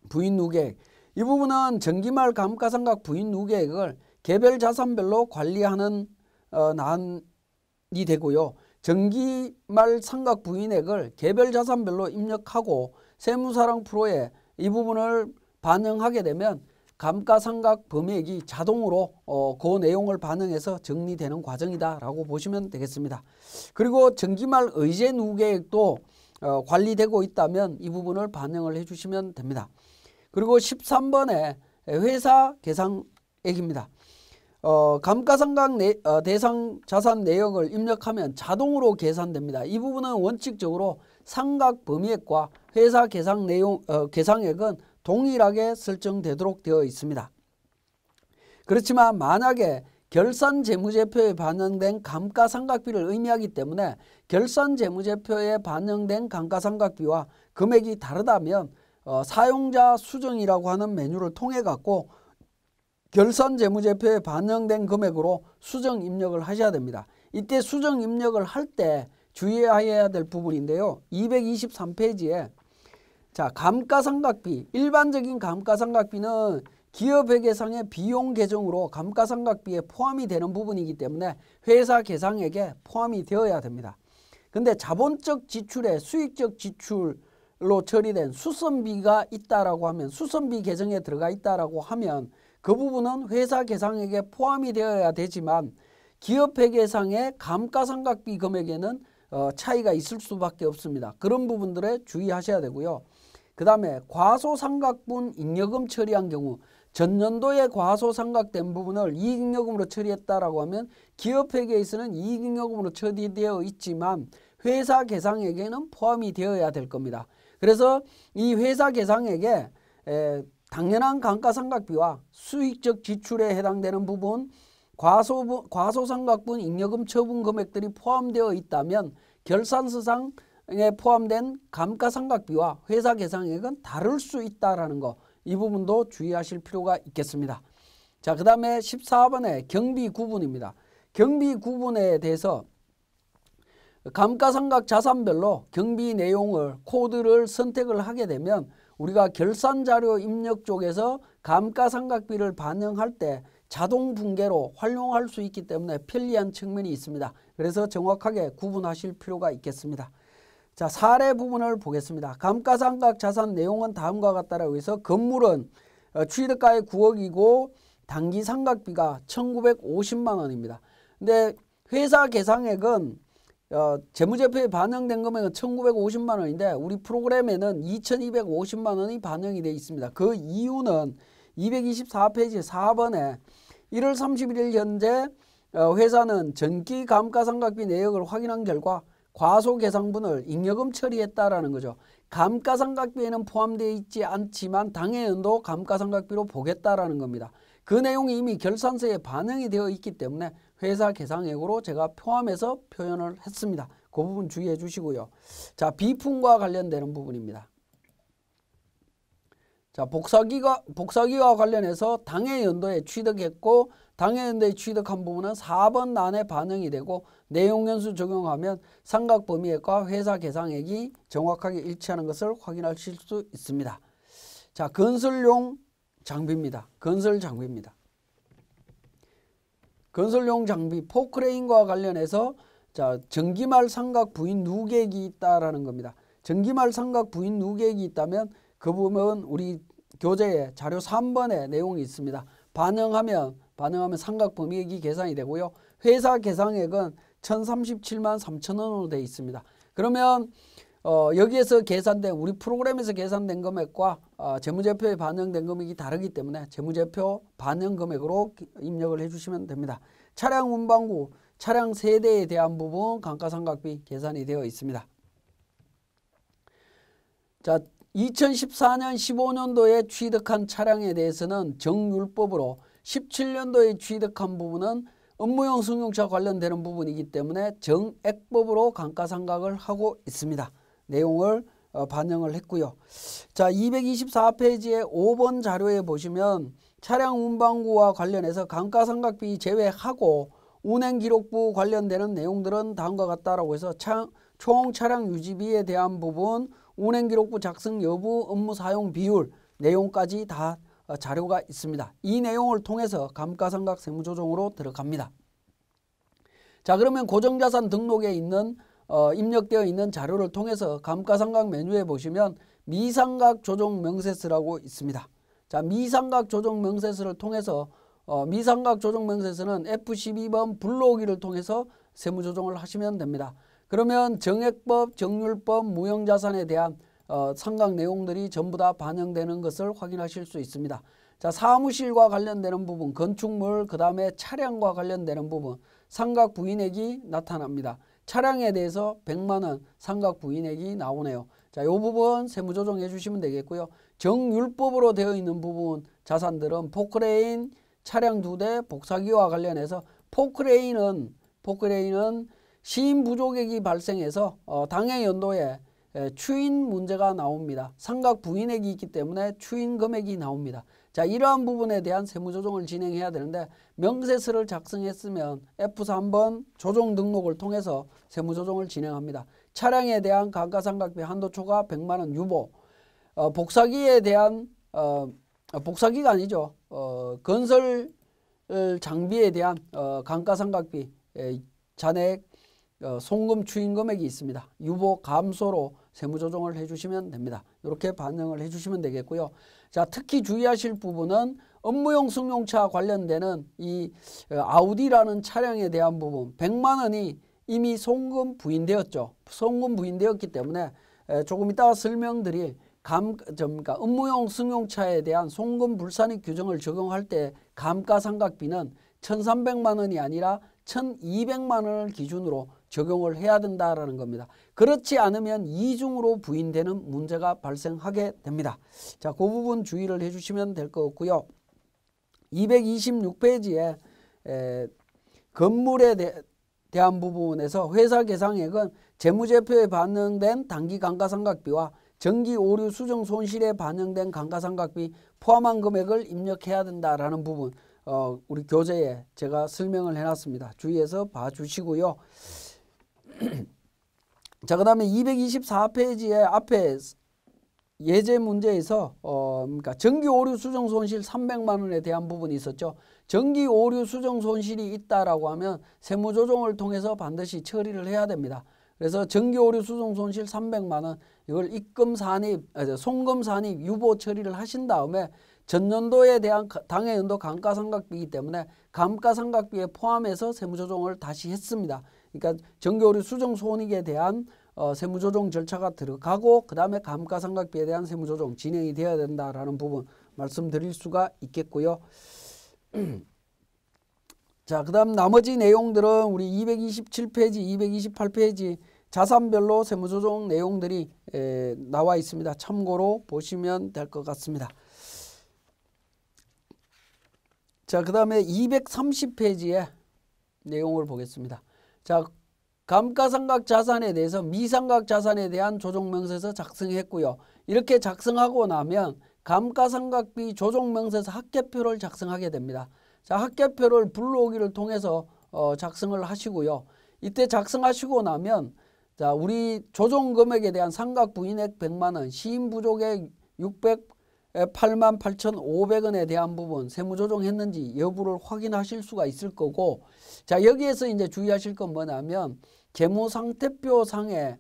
부인 누계액. 이 부분은 전기말 감가상각 부인 누계액을 개별 자산별로 관리하는 난이 되고요. 전기말 상각 부인액을 개별 자산별로 입력하고 세무사랑 프로에 이 부분을 반영하게 되면 감가상각 범위액이 자동으로 그 내용을 반영해서 정리되는 과정이다라고 보시면 되겠습니다. 그리고 전기말 의제 누계액도 관리되고 있다면 이 부분을 반영을 해주시면 됩니다. 그리고 13번에 회사 계상액입니다. 감가상각 대상 자산 내역을 입력하면 자동으로 계산됩니다. 이 부분은 원칙적으로 상각 범위액과 회사 계상 내용 계상액은 동일하게 설정되도록 되어 있습니다. 그렇지만 만약에 결산재무제표에 반영된 감가상각비를 의미하기 때문에 결산재무제표에 반영된 감가상각비와 금액이 다르다면 사용자 수정이라고 하는 메뉴를 통해 갖고 결산재무제표에 반영된 금액으로 수정 입력을 하셔야 됩니다. 이때 수정 입력을 할 때 주의해야 될 부분인데요. 223페이지에 자, 감가상각비, 일반적인 감가상각비는 기업회계상의 비용 계정으로 감가상각비에 포함이 되는 부분이기 때문에 회사 계상액에 포함이 되어야 됩니다. 근데 자본적 지출에 수익적 지출로 처리된 수선비가 있다라고 하면, 수선비 계정에 들어가 있다라고 하면 그 부분은 회사 계상액에 포함이 되어야 되지만 기업회계상의 감가상각비 금액에는 차이가 있을 수밖에 없습니다. 그런 부분들에 주의하셔야 되고요. 그 다음에 과소상각분 잉여금 처리한 경우, 전년도에 과소상각된 부분을 이익잉여금으로 처리했다라고 하면 기업회계에서는 이익잉여금으로 처리되어 있지만 회사 계상액에는 포함이 되어야 될 겁니다. 그래서 이 회사 계상액에 당연한 감가상각비와 수익적 지출에 해당되는 부분, 과소상각분 잉여금 처분 금액들이 포함되어 있다면 결산서상에 포함된 감가상각비와 회사 계상액은 다를 수 있다는 거, 이 부분도 주의하실 필요가 있겠습니다. 자, 그 다음에 14번에 경비 구분입니다. 경비 구분에 대해서 감가상각 자산별로 경비 내용을 코드를 선택을 하게 되면 우리가 결산자료 입력 쪽에서 감가상각비를 반영할 때 자동 붕괴로 활용할 수 있기 때문에 편리한 측면이 있습니다. 그래서 정확하게 구분하실 필요가 있겠습니다. 자, 사례 부분을 보겠습니다. 감가상각 자산 내용은 다음과 같다라고 해서 건물은 취득가액 9억이고 단기 상각비가 1,950만 원입니다. 근데 회사 계상액은 재무제표에 반영된 금액은 1,950만 원인데 우리 프로그램에는 2,250만 원이 반영이 되어 있습니다. 그 이유는 224페이지 4번에 1월 31일 현재 회사는 전기 감가상각비 내역을 확인한 결과 과소계상분을 잉여금 처리했다라는 거죠. 감가상각비에는 포함되어 있지 않지만 당해연도 감가상각비로 보겠다라는 겁니다. 그 내용이 이미 결산서에 반영이 되어 있기 때문에 회사 계상액으로 제가 포함해서 표현을 했습니다. 그 부분 주의해 주시고요. 자, 비품과 관련되는 부분입니다. 자, 복사기와 관련해서 당해연도에 취득했고 당해연도에 취득한 부분은 4번 란에 반영이 되고 내용연수 적용하면 상각 범위액과 회사 계상액이 정확하게 일치하는 것을 확인하실 수 있습니다. 자, 건설용 장비입니다. 건설 장비입니다. 건설용 장비 포크레인과 관련해서 자, 전기말 삼각 부인 누계액이 있다라는 겁니다. 전기말 삼각 부인 누계액이 있다면 그 부분 우리 교재에 자료 3번에 내용이 있습니다. 반영하면 삼각 범위액이 계산이 되고요. 회사 계상액은 1,037만 3천 원으로 되어 있습니다. 그러면 여기에서 계산된 우리 프로그램에서 계산된 금액과 재무제표에 반영된 금액이 다르기 때문에 재무제표 반영 금액으로 입력을 해주시면 됩니다. 차량 운반구, 차량 세대에 대한 부분 감가상각비 계산이 되어 있습니다. 자, 2014년 15년도에 취득한 차량에 대해서는 정율법으로 17년도에 취득한 부분은 업무용 승용차 관련되는 부분이기 때문에 정액법으로 감가상각을 하고 있습니다. 내용을 반영을 했고요. 자, 224페이지의 5번 자료에 보시면 차량 운반구와 관련해서 감가상각비 제외하고 운행기록부 관련되는 내용들은 다음과 같다라고 해서 총 차량 유지비에 대한 부분, 운행기록부 작성 여부, 업무 사용 비율 내용까지 다 자료가 있습니다. 이 내용을 통해서 감가상각 세무조정으로 들어갑니다. 자, 그러면 고정자산 등록에 있는 입력되어 있는 자료를 통해서 감가상각 메뉴에 보시면 미상각 조정 명세서라고 있습니다. 자, 미상각 조정 명세서를 통해서 미상각 조정 명세서는 F12번 불러오기를 통해서 세무조정을 하시면 됩니다. 그러면 정액법, 정률법, 무형자산에 대한 상각 내용들이 전부 다 반영되는 것을 확인하실 수 있습니다. 자, 사무실과 관련되는 부분, 건축물, 그 다음에 차량과 관련되는 부분, 상각 부인액이 나타납니다. 차량에 대해서 100만 원 상각 부인액이 나오네요. 자, 이 부분 세무조정해 주시면 되겠고요. 정율법으로 되어 있는 부분 자산들은 포크레인, 차량 2대, 복사기와 관련해서 포크레인은 시인 부족액이 발생해서 당해 연도에 추인 문제가 나옵니다. 상각 부인액이 있기 때문에 추인 금액이 나옵니다. 자, 이러한 부분에 대한 세무조정을 진행해야 되는데 명세서를 작성했으면 F3번 조정 등록을 통해서 세무조정을 진행합니다. 차량에 대한 감가상각비 한도초과 100만 원 유보, 복사기에 대한 복사기가 아니죠. 건설 장비에 대한 감가상각비 잔액 송금 추인 금액이 있습니다. 유보 감소로 세무조정을 해주시면 됩니다. 이렇게 반영을 해주시면 되겠고요. 자, 특히 주의하실 부분은 업무용 승용차 관련되는 이 아우디라는 차량에 대한 부분 100만 원이 이미 송금 부인되었죠. 송금 부인되었기 때문에 조금 이따가 설명드릴 그러니까 업무용 승용차에 대한 송금 불산입 규정을 적용할 때 감가상각비는 1,300만 원이 아니라 1,200만 원을 기준으로 적용을 해야 된다라는 겁니다. 그렇지 않으면 이중으로 부인되는 문제가 발생하게 됩니다. 자, 그 부분 주의를 해주시면 될 것 같고요. 226페이지에 건물에 대한 부분에서 회사 계상액은 재무제표에 반영된 단기 감가상각비와 정기 오류 수정 손실에 반영된 감가상각비 포함한 금액을 입력해야 된다라는 부분 우리 교재에 제가 설명을 해놨습니다. 주의해서 봐주시고요. 자, 그 다음에 224페이지에 앞에 예제 문제에서 그러니까 정기 오류 수정 손실 300만 원에 대한 부분이 있었죠. 정기 오류 수정 손실이 있다라고 하면 세무조정을 통해서 반드시 처리를 해야 됩니다. 그래서 정기오류 수송 손실 300만 원 이걸 입금 산입, 송금 산입 유보 처리를 하신 다음에 전년도에 대한 당해연도 감가상각비이기 때문에 감가상각비에 포함해서 세무조정을 다시 했습니다. 그러니까 정기오류 수정 손익에 대한 세무조정 절차가 들어가고 그 다음에 감가상각비에 대한 세무조정 진행이 되어야 된다라는 부분 말씀드릴 수가 있겠고요. 자, 그 다음 나머지 내용들은 우리 227페이지, 228페이지 자산별로 세무조정 내용들이 나와 있습니다. 참고로 보시면 될 것 같습니다. 자, 그 다음에 230페이지의 내용을 보겠습니다. 자, 감가상각 자산에 대해서 미상각 자산에 대한 조정명세서 작성했고요. 이렇게 작성하고 나면 감가상각비 조정명세서 합계표를 작성하게 됩니다. 자, 합계표를 불러오기를 통해서 작성을 하시고요. 이때 작성하시고 나면 자, 우리 조정금액에 대한 상각 부인액 100만 원, 시인 부족액 608만 8,500원에 대한 부분 세무조정했는지 여부를 확인하실 수가 있을 거고, 자, 여기에서 이제 주의하실 건 뭐냐면 재무상태표 상의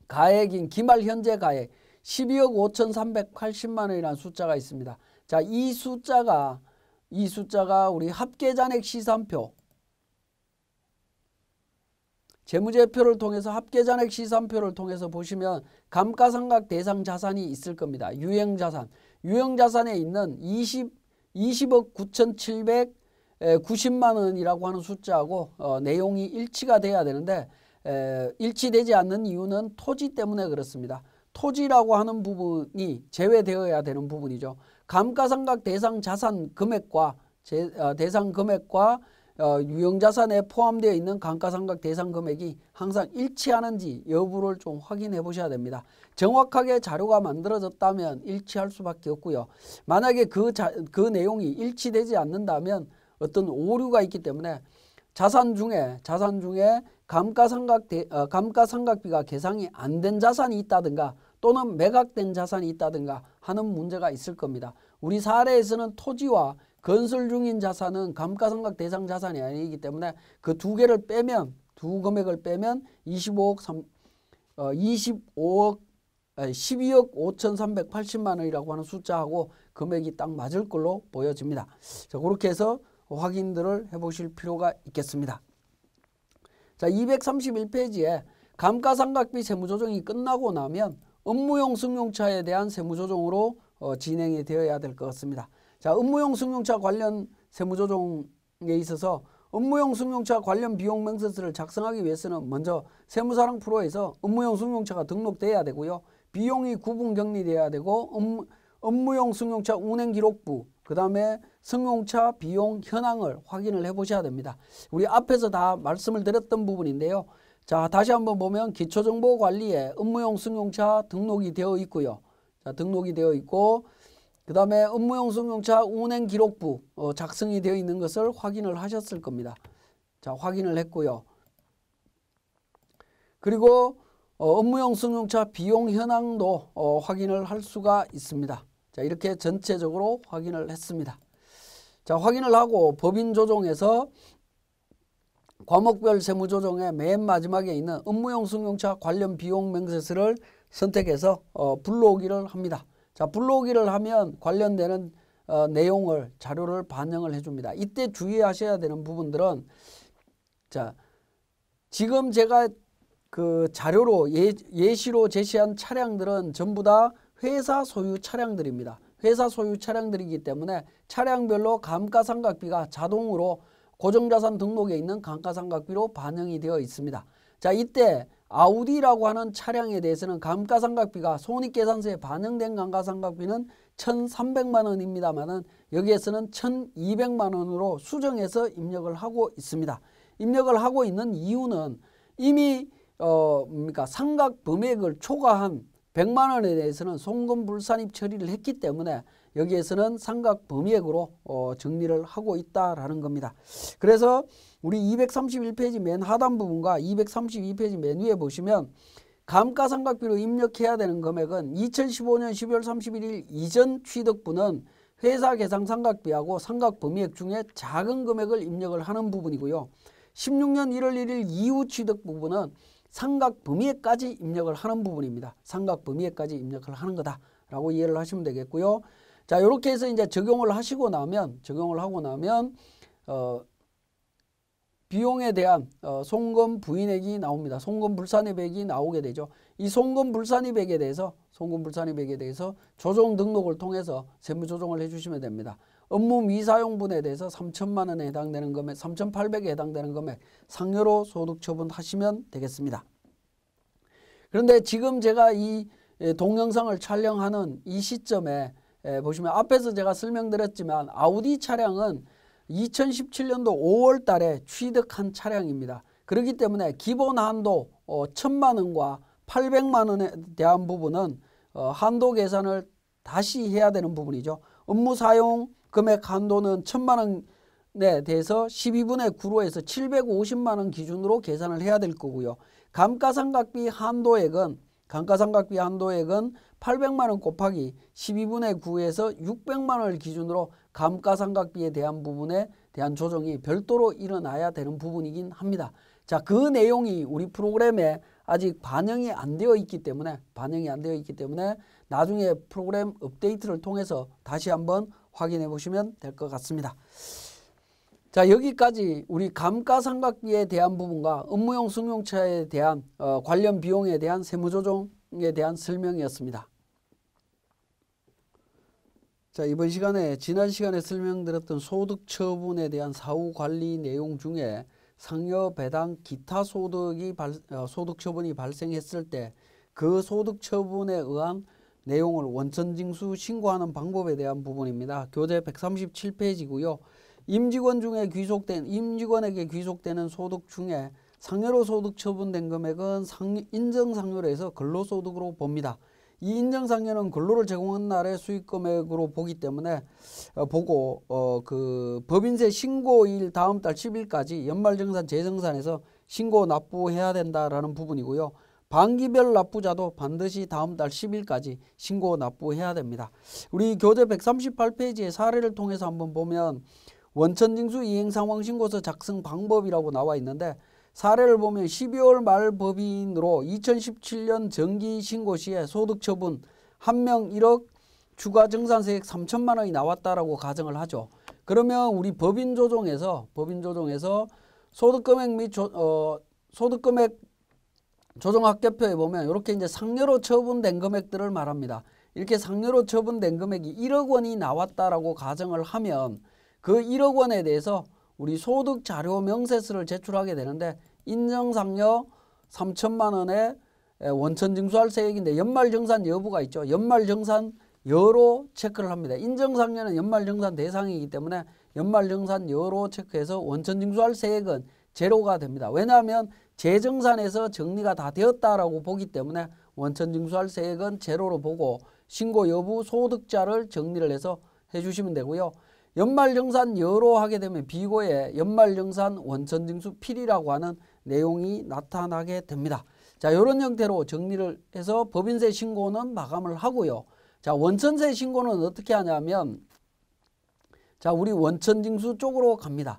가액인 기말 현재 가액 12억 5,380만 원이라는 숫자가 있습니다. 자, 이 숫자가 우리 합계잔액 시산표 재무제표를 통해서 합계잔액 시산표를 통해서 보시면 감가상각 대상 자산이 있을 겁니다. 유형자산. 유형자산에 있는 20억 9,790만 원이라고 하는 숫자하고 내용이 일치가 돼야 되는데 일치되지 않는 이유는 토지 때문에 그렇습니다. 토지라고 하는 부분이 제외되어야 되는 부분이죠. 감가상각 대상 자산 금액과 대상 금액과 유형자산에 포함되어 있는 감가상각 대상 금액이 항상 일치하는지 여부를 좀 확인해 보셔야 됩니다. 정확하게 자료가 만들어졌다면 일치할 수밖에 없고요. 만약에 그 내용이 일치되지 않는다면 어떤 오류가 있기 때문에 자산 중에 감가상각비가 계상이 안 된 자산이 있다든가 또는 매각된 자산이 있다든가 하는 문제가 있을 겁니다. 우리 사례에서는 토지와 건설 중인 자산은 감가상각 대상 자산이 아니기 때문에 그 두 개를 빼면, 두 금액을 빼면 12억 5,380만 원이라고 하는 숫자하고 금액이 딱 맞을 걸로 보여집니다. 자, 그렇게 해서 확인들을 해보실 필요가 있겠습니다. 자, 231페이지에 감가상각비 세무조정이 끝나고 나면 업무용 승용차에 대한 세무조정으로 진행이 되어야 될 것 같습니다. 자, 업무용 승용차 관련 세무조정에 있어서 업무용 승용차 관련 비용 명세서를 작성하기 위해서는 먼저 세무사랑 프로에서 업무용 승용차가 등록돼야 되고요. 비용이 구분 격리돼야 되고 업무용 승용차 운행기록부, 그 다음에 승용차 비용 현황을 확인을 해 보셔야 됩니다. 우리 앞에서 다 말씀을 드렸던 부분인데요. 자, 다시 한번 보면 기초정보관리에 업무용 승용차 등록이 되어 있고요. 자, 등록이 되어 있고 그 다음에 업무용 승용차 운행기록부 작성이 되어 있는 것을 확인을 하셨을 겁니다. 자, 확인을 했고요. 그리고 업무용 승용차 비용 현황도 확인을 할 수가 있습니다. 자, 이렇게 전체적으로 확인을 했습니다. 자, 확인을 하고 법인 조정에서 과목별 세무조정의 맨 마지막에 있는 업무용 승용차 관련 비용 명세서를 선택해서 불러오기를 합니다. 자, 불러오기를 하면 관련되는 내용을 자료를 반영을 해줍니다. 이때 주의하셔야 되는 부분들은 자, 지금 제가 그 자료로 예시로 제시한 차량들은 전부 다 회사 소유 차량들입니다. 회사 소유 차량들이기 때문에 차량별로 감가상각비가 자동으로 고정자산 등록에 있는 감가상각비로 반영이 되어 있습니다. 자, 이때 아우디라고 하는 차량에 대해서는 감가상각비가 손익계산서에 반영된 감가상각비는 1,300만 원입니다만은 여기에서는 1,200만 원으로 수정해서 입력을 하고 있습니다. 입력을 하고 있는 이유는 이미 상각 범액을 초과한 100만 원에 대해서는 송금 불산입 처리를 했기 때문에 여기에서는 상각 범위액으로 정리를 하고 있다라는 겁니다. 그래서 우리 231페이지 맨 하단 부분과 232페이지 맨 위에 보시면 감가상각비로 입력해야 되는 금액은 2015년 12월 31일 이전 취득분은 회사 계상 상각비하고 상각 범위액 중에 작은 금액을 입력을 하는 부분이고요. 16년 1월 1일 이후 취득 부분은 상각 범위에까지 입력을 하는 부분입니다. 상각 범위에까지 입력을 하는 거다라고 이해를 하시면 되겠고요. 자, 이렇게 해서 이제 적용을 하고 나면 비용에 대한 송금 부인액이 나옵니다. 송금 불산입액이 나오게 되죠. 이 송금 불산입액에 대해서 조정 등록을 통해서 세무 조정을 해주시면 됩니다. 업무 미사용분에 대해서 3천만 원에 해당되는 금액, 3,800에 해당되는 금액 상여로 소득 처분하시면 되겠습니다. 그런데 지금 제가 이 동영상을 촬영하는 이 시점에 보시면 앞에서 제가 설명드렸지만 아우디 차량은 2017년도 5월 달에 취득한 차량입니다. 그렇기 때문에 기본 한도 1,000만 원과 800만 원에 대한 부분은 한도 계산을 다시 해야 되는 부분이죠. 업무 사용 금액 한도는 1,000만 원에 대해서 12분의 9로 해서 750만 원 기준으로 계산을 해야 될 거고요. 감가상각비 한도액은 800만 원 곱하기 12분의 9에서 600만 원을 기준으로 감가상각비에 대한 부분에 대한 조정이 별도로 일어나야 되는 부분이긴 합니다. 자, 그 내용이 우리 프로그램에 아직 반영이 안 되어 있기 때문에 나중에 프로그램 업데이트를 통해서 다시 한번 확인해 보시면 될 것 같습니다. 자, 여기까지 우리 감가상각비에 대한 부분과 업무용 승용차에 대한 관련 비용에 대한 세무조정에 대한 설명이었습니다. 자, 이번 시간에 지난 시간에 설명드렸던 소득처분에 대한 사후관리 내용 중에 상여 배당 기타 소득처분이 발생했을 때 그 소득처분에 의한 내용을 원천징수 신고하는 방법에 대한 부분입니다. 교재 137페이지고요. 임직원에게 귀속되는 소득 중에 상여로 소득 처분된 금액은 인정상여로 해서 근로소득으로 봅니다. 이 인정상여는 근로를 제공한 날의 수익금액으로 보기 때문에 그 법인세 신고일 다음 달 10일까지 연말정산 재정산에서 신고 납부해야 된다라는 부분이고요. 반기별 납부자도 반드시 다음 달 10일까지 신고 납부해야 됩니다. 우리 교재 138페이지의 사례를 통해서 한번 보면 원천징수 이행상황신고서 작성 방법이라고 나와 있는데 사례를 보면 12월 말 법인으로 2017년 정기신고 시에 소득처분 1명 1억 추가정산세액 3천만 원이 나왔다라고 가정을 하죠. 그러면 우리 법인조정에서 소득금액 및 소득금액 조정합계표에 보면 이렇게 이제 상여로 처분된 금액들을 말합니다. 이렇게 상여로 처분된 금액이 1억 원이 나왔다라고 가정을 하면 그 1억 원에 대해서 우리 소득자료 명세서를 제출하게 되는데 인정상여 3천만 원에 원천징수할 세액인데 연말정산 여부가 있죠. 연말정산여로 체크를 합니다. 인정상여는 연말정산 대상이기 때문에 연말정산여로 체크해서 원천징수할 세액은 제로가 됩니다. 왜냐하면 재정산에서 정리가 다 되었다라고 보기 때문에 원천징수할 세액은 제로로 보고 신고 여부 소득자를 정리를 해서 해주시면 되고요. 연말정산여로 하게 되면 비고에 연말정산 원천징수 필이라고 하는 내용이 나타나게 됩니다. 자, 이런 형태로 정리를 해서 법인세 신고는 마감을 하고요. 자, 원천세 신고는 어떻게 하냐면 자, 우리 원천징수 쪽으로 갑니다.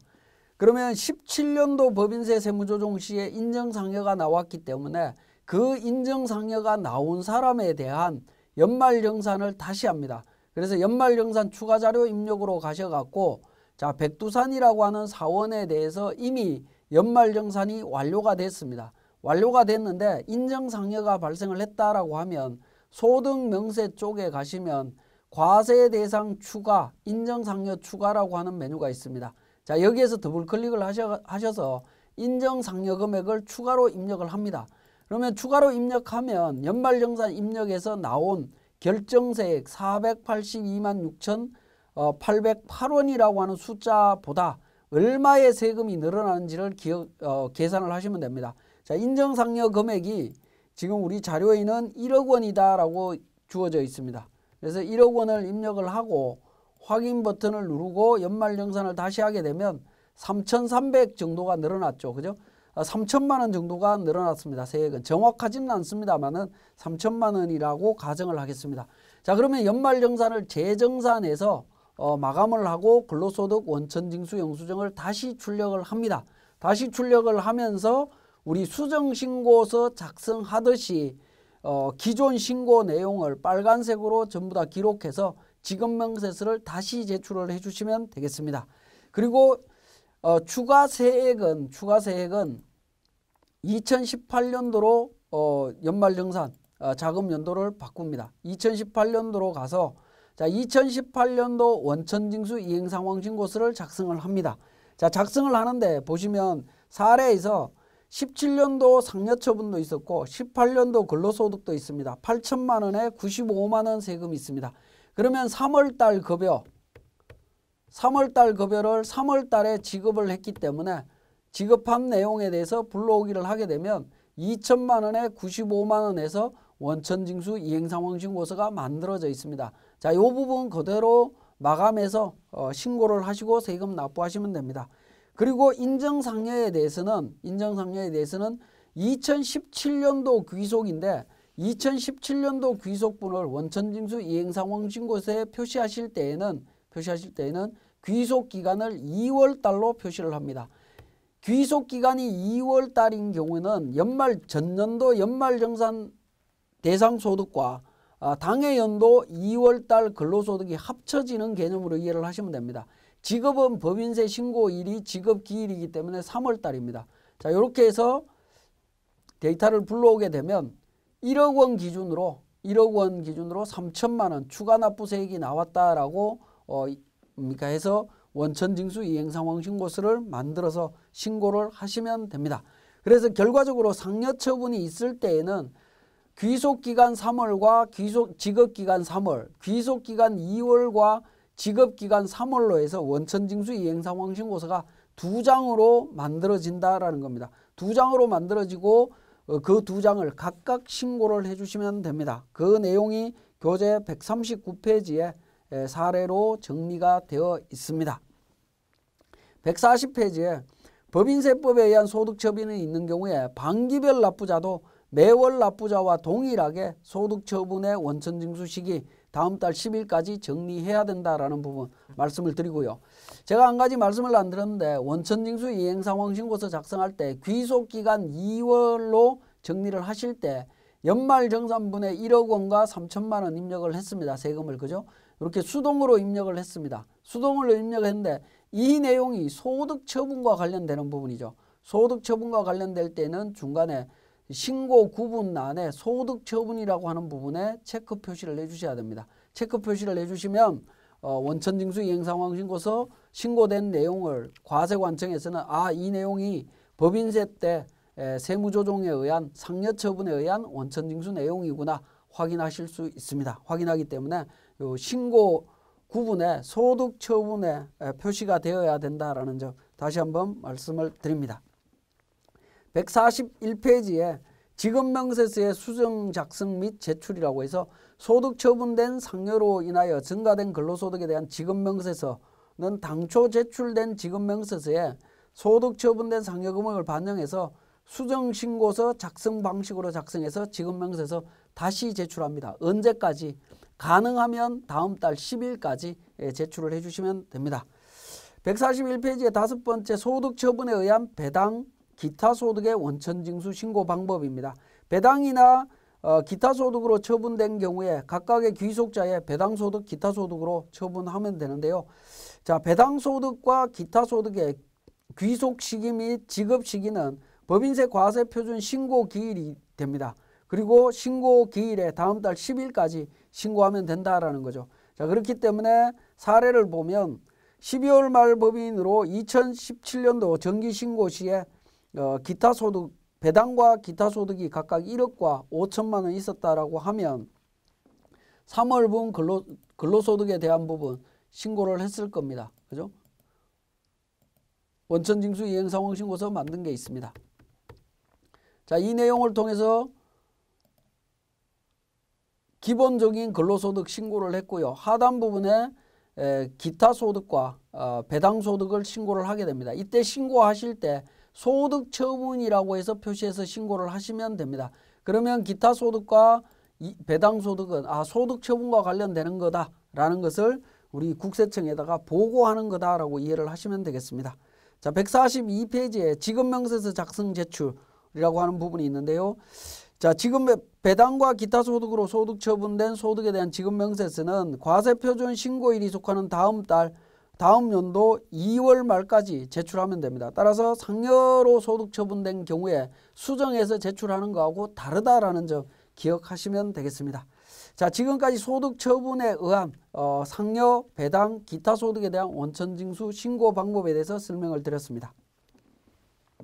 그러면 17년도 법인세 세무조정 시에 인정상여가 나왔기 때문에 그 인정상여가 나온 사람에 대한 연말정산을 다시 합니다. 그래서 연말정산 추가자료 입력으로 가셔갖고 자, 백두산이라고 하는 사원에 대해서 이미 연말정산이 완료가 됐습니다. 완료가 됐는데 인정상여가 발생을 했다라고 하면 소득명세 쪽에 가시면 과세 대상 추가, 인정상여 추가라고 하는 메뉴가 있습니다. 자, 여기에서 더블 클릭을 하셔서 인정상여 금액을 추가로 입력을 합니다. 그러면 추가로 입력하면 연말정산 입력에서 나온 결정세액 482만 6,808원이라고 하는 숫자보다 얼마의 세금이 늘어나는지를 계산을 하시면 됩니다. 자, 인정상여 금액이 지금 우리 자료에는 1억 원이다라고 주어져 있습니다. 그래서 1억 원을 입력을 하고 확인 버튼을 누르고 연말정산을 다시 하게 되면 3,300 정도가 늘어났죠. 그죠? 3천만 원 정도가 늘어났습니다. 세액은 정확하지는 않습니다만은 3천만 원이라고 가정을 하겠습니다. 자, 그러면 연말정산을 재정산해서 마감을 하고 근로소득 원천징수 영수증을 다시 출력을 합니다. 다시 출력을 하면서 우리 수정신고서 작성하듯이 기존 신고 내용을 빨간색으로 전부 다 기록해서 지급명세서를 다시 제출을 해주시면 되겠습니다. 그리고 추가 세액은 2018년도로 연말정산 자금 연도를 바꿉니다. 2018년도로 가서 자 2018년도 원천징수 이행상황신고서를 작성을 합니다. 자 작성을 하는데 보시면 사례에서 17년도 상여처분도 있었고 18년도 근로소득도 있습니다. 8천만 원에 95만 원 세금이 있습니다. 그러면 3월달 급여를 3월달에 지급을 했기 때문에 지급한 내용에 대해서 불러오기를 하게 되면 2천만 원에 95만 원에서 원천징수 이행상황신고서가 만들어져 있습니다. 자, 이 부분 그대로 마감해서 신고를 하시고 세금 납부하시면 됩니다. 그리고 인정상여에 대해서는 2017년도 귀속인데 2017년도 귀속분을 원천징수 이행상황신고서에 표시하실 때에는 귀속기간을 2월달로 표시를 합니다. 귀속기간이 2월달인 경우는 전년도 연말정산 대상소득과 당해연도 2월달 근로소득이 합쳐지는 개념으로 이해를 하시면 됩니다. 지급은 법인세 신고일이 지급기일이기 때문에 3월달입니다. 자, 이렇게 해서 데이터를 불러오게 되면 1억 원 기준으로 3천만 원 추가 납부세액이 나왔다라고 해서 원천징수 이행상황신고서를 만들어서 신고를 하시면 됩니다. 그래서 결과적으로 상여처분이 있을 때에는 귀속기간 3월과 지급기간 3월, 귀속기간 2월과 지급기간 3월로 해서 원천징수 이행상황신고서가 2장으로 만들어진다라는 겁니다. 2장으로 만들어지고 그 2장을 각각 신고를 해주시면 됩니다. 그 내용이 교재 139페이지에 사례로 정리가 되어 있습니다. 140페이지에 법인세법에 의한 소득처분이 있는 경우에 반기별 납부자도 매월 납부자와 동일하게 소득처분의 원천징수 시기 다음 달 10일까지 정리해야 된다라는 부분 말씀을 드리고요. 제가 한 가지 말씀을 안 드렸는데 원천징수 이행상황신고서 작성할 때 귀속기간 2월로 정리를 하실 때 연말정산분에 1억 원과 3천만 원 입력을 했습니다. 세금을 그죠? 이렇게 수동으로 입력을 했습니다. 수동으로 입력했는데 이 내용이 소득처분과 관련되는 부분이죠. 소득처분과 관련될 때는 중간에 신고 구분란에 소득처분이라고 하는 부분에 체크 표시를 해주셔야 됩니다. 체크 표시를 해주시면 원천징수 이행상황신고서 신고된 내용을 과세관청에서는 이 내용이 법인세 때 세무조정에 의한 상여처분에 의한 원천징수 내용이구나 확인하실 수 있습니다. 확인하기 때문에 요 신고 구분에 소득처분에 표시가 되어야 된다라는 점 다시 한번 말씀을 드립니다. 141페이지에 지급명세서의 수정 작성 및 제출이라고 해서 소득처분된 상여로 인하여 증가된 근로소득에 대한 지급명세서는 당초 제출된 지급명세서에 소득처분된 상여금액을 반영해서 수정신고서 작성 방식으로 작성해서 지급명세서 다시 제출합니다. 언제까지? 가능하면 다음 달 10일까지 제출을 해주시면 됩니다. 141페이지의 5번째 소득처분에 의한 배당, 기타 소득의 원천징수 신고 방법입니다. 배당이나 기타 소득으로 처분된 경우에 각각의 귀속자의 배당 소득, 기타 소득으로 처분하면 되는데요. 자, 배당 소득과 기타 소득의 귀속 시기 및 지급 시기는 법인세 과세 표준 신고 기일이 됩니다. 그리고 신고 기일에 다음 달 10일까지 신고하면 된다라는 거죠. 자, 그렇기 때문에 사례를 보면 12월 말 법인으로 2017년도 정기신고 시에 기타 소득, 배당과 기타 소득이 각각 1억과 5천만 원 있었다라고 하면 3월분 근로소득에 대한 부분 신고를 했을 겁니다. 그죠? 원천징수 이행상황신고서 만든 게 있습니다. 자, 이 내용을 통해서 기본적인 근로소득 신고를 했고요. 하단 부분에 기타 소득과 배당 소득을 신고를 하게 됩니다. 이때 신고하실 때 소득처분이라고 해서 표시해서 신고를 하시면 됩니다. 그러면 기타 소득과 배당 소득은 소득처분과 관련되는 거다라는 것을 우리 국세청에다가 보고하는 거다라고 이해를 하시면 되겠습니다. 자, 142페이지에 지급명세서 작성 제출이 소득이라고 하는 부분이 있는데요. 자, 지금 배당과 기타 소득으로 소득 처분된 소득에 대한 지급 명세서는 과세표준 신고일이 속하는 다음 연도 2월 말까지 제출하면 됩니다. 따라서 상여로 소득 처분된 경우에 수정해서 제출하는 거하고 다르다라는 점 기억하시면 되겠습니다. 자, 지금까지 소득 처분에 의한 상여, 배당, 기타 소득에 대한 원천징수 신고 방법에 대해서 설명을 드렸습니다.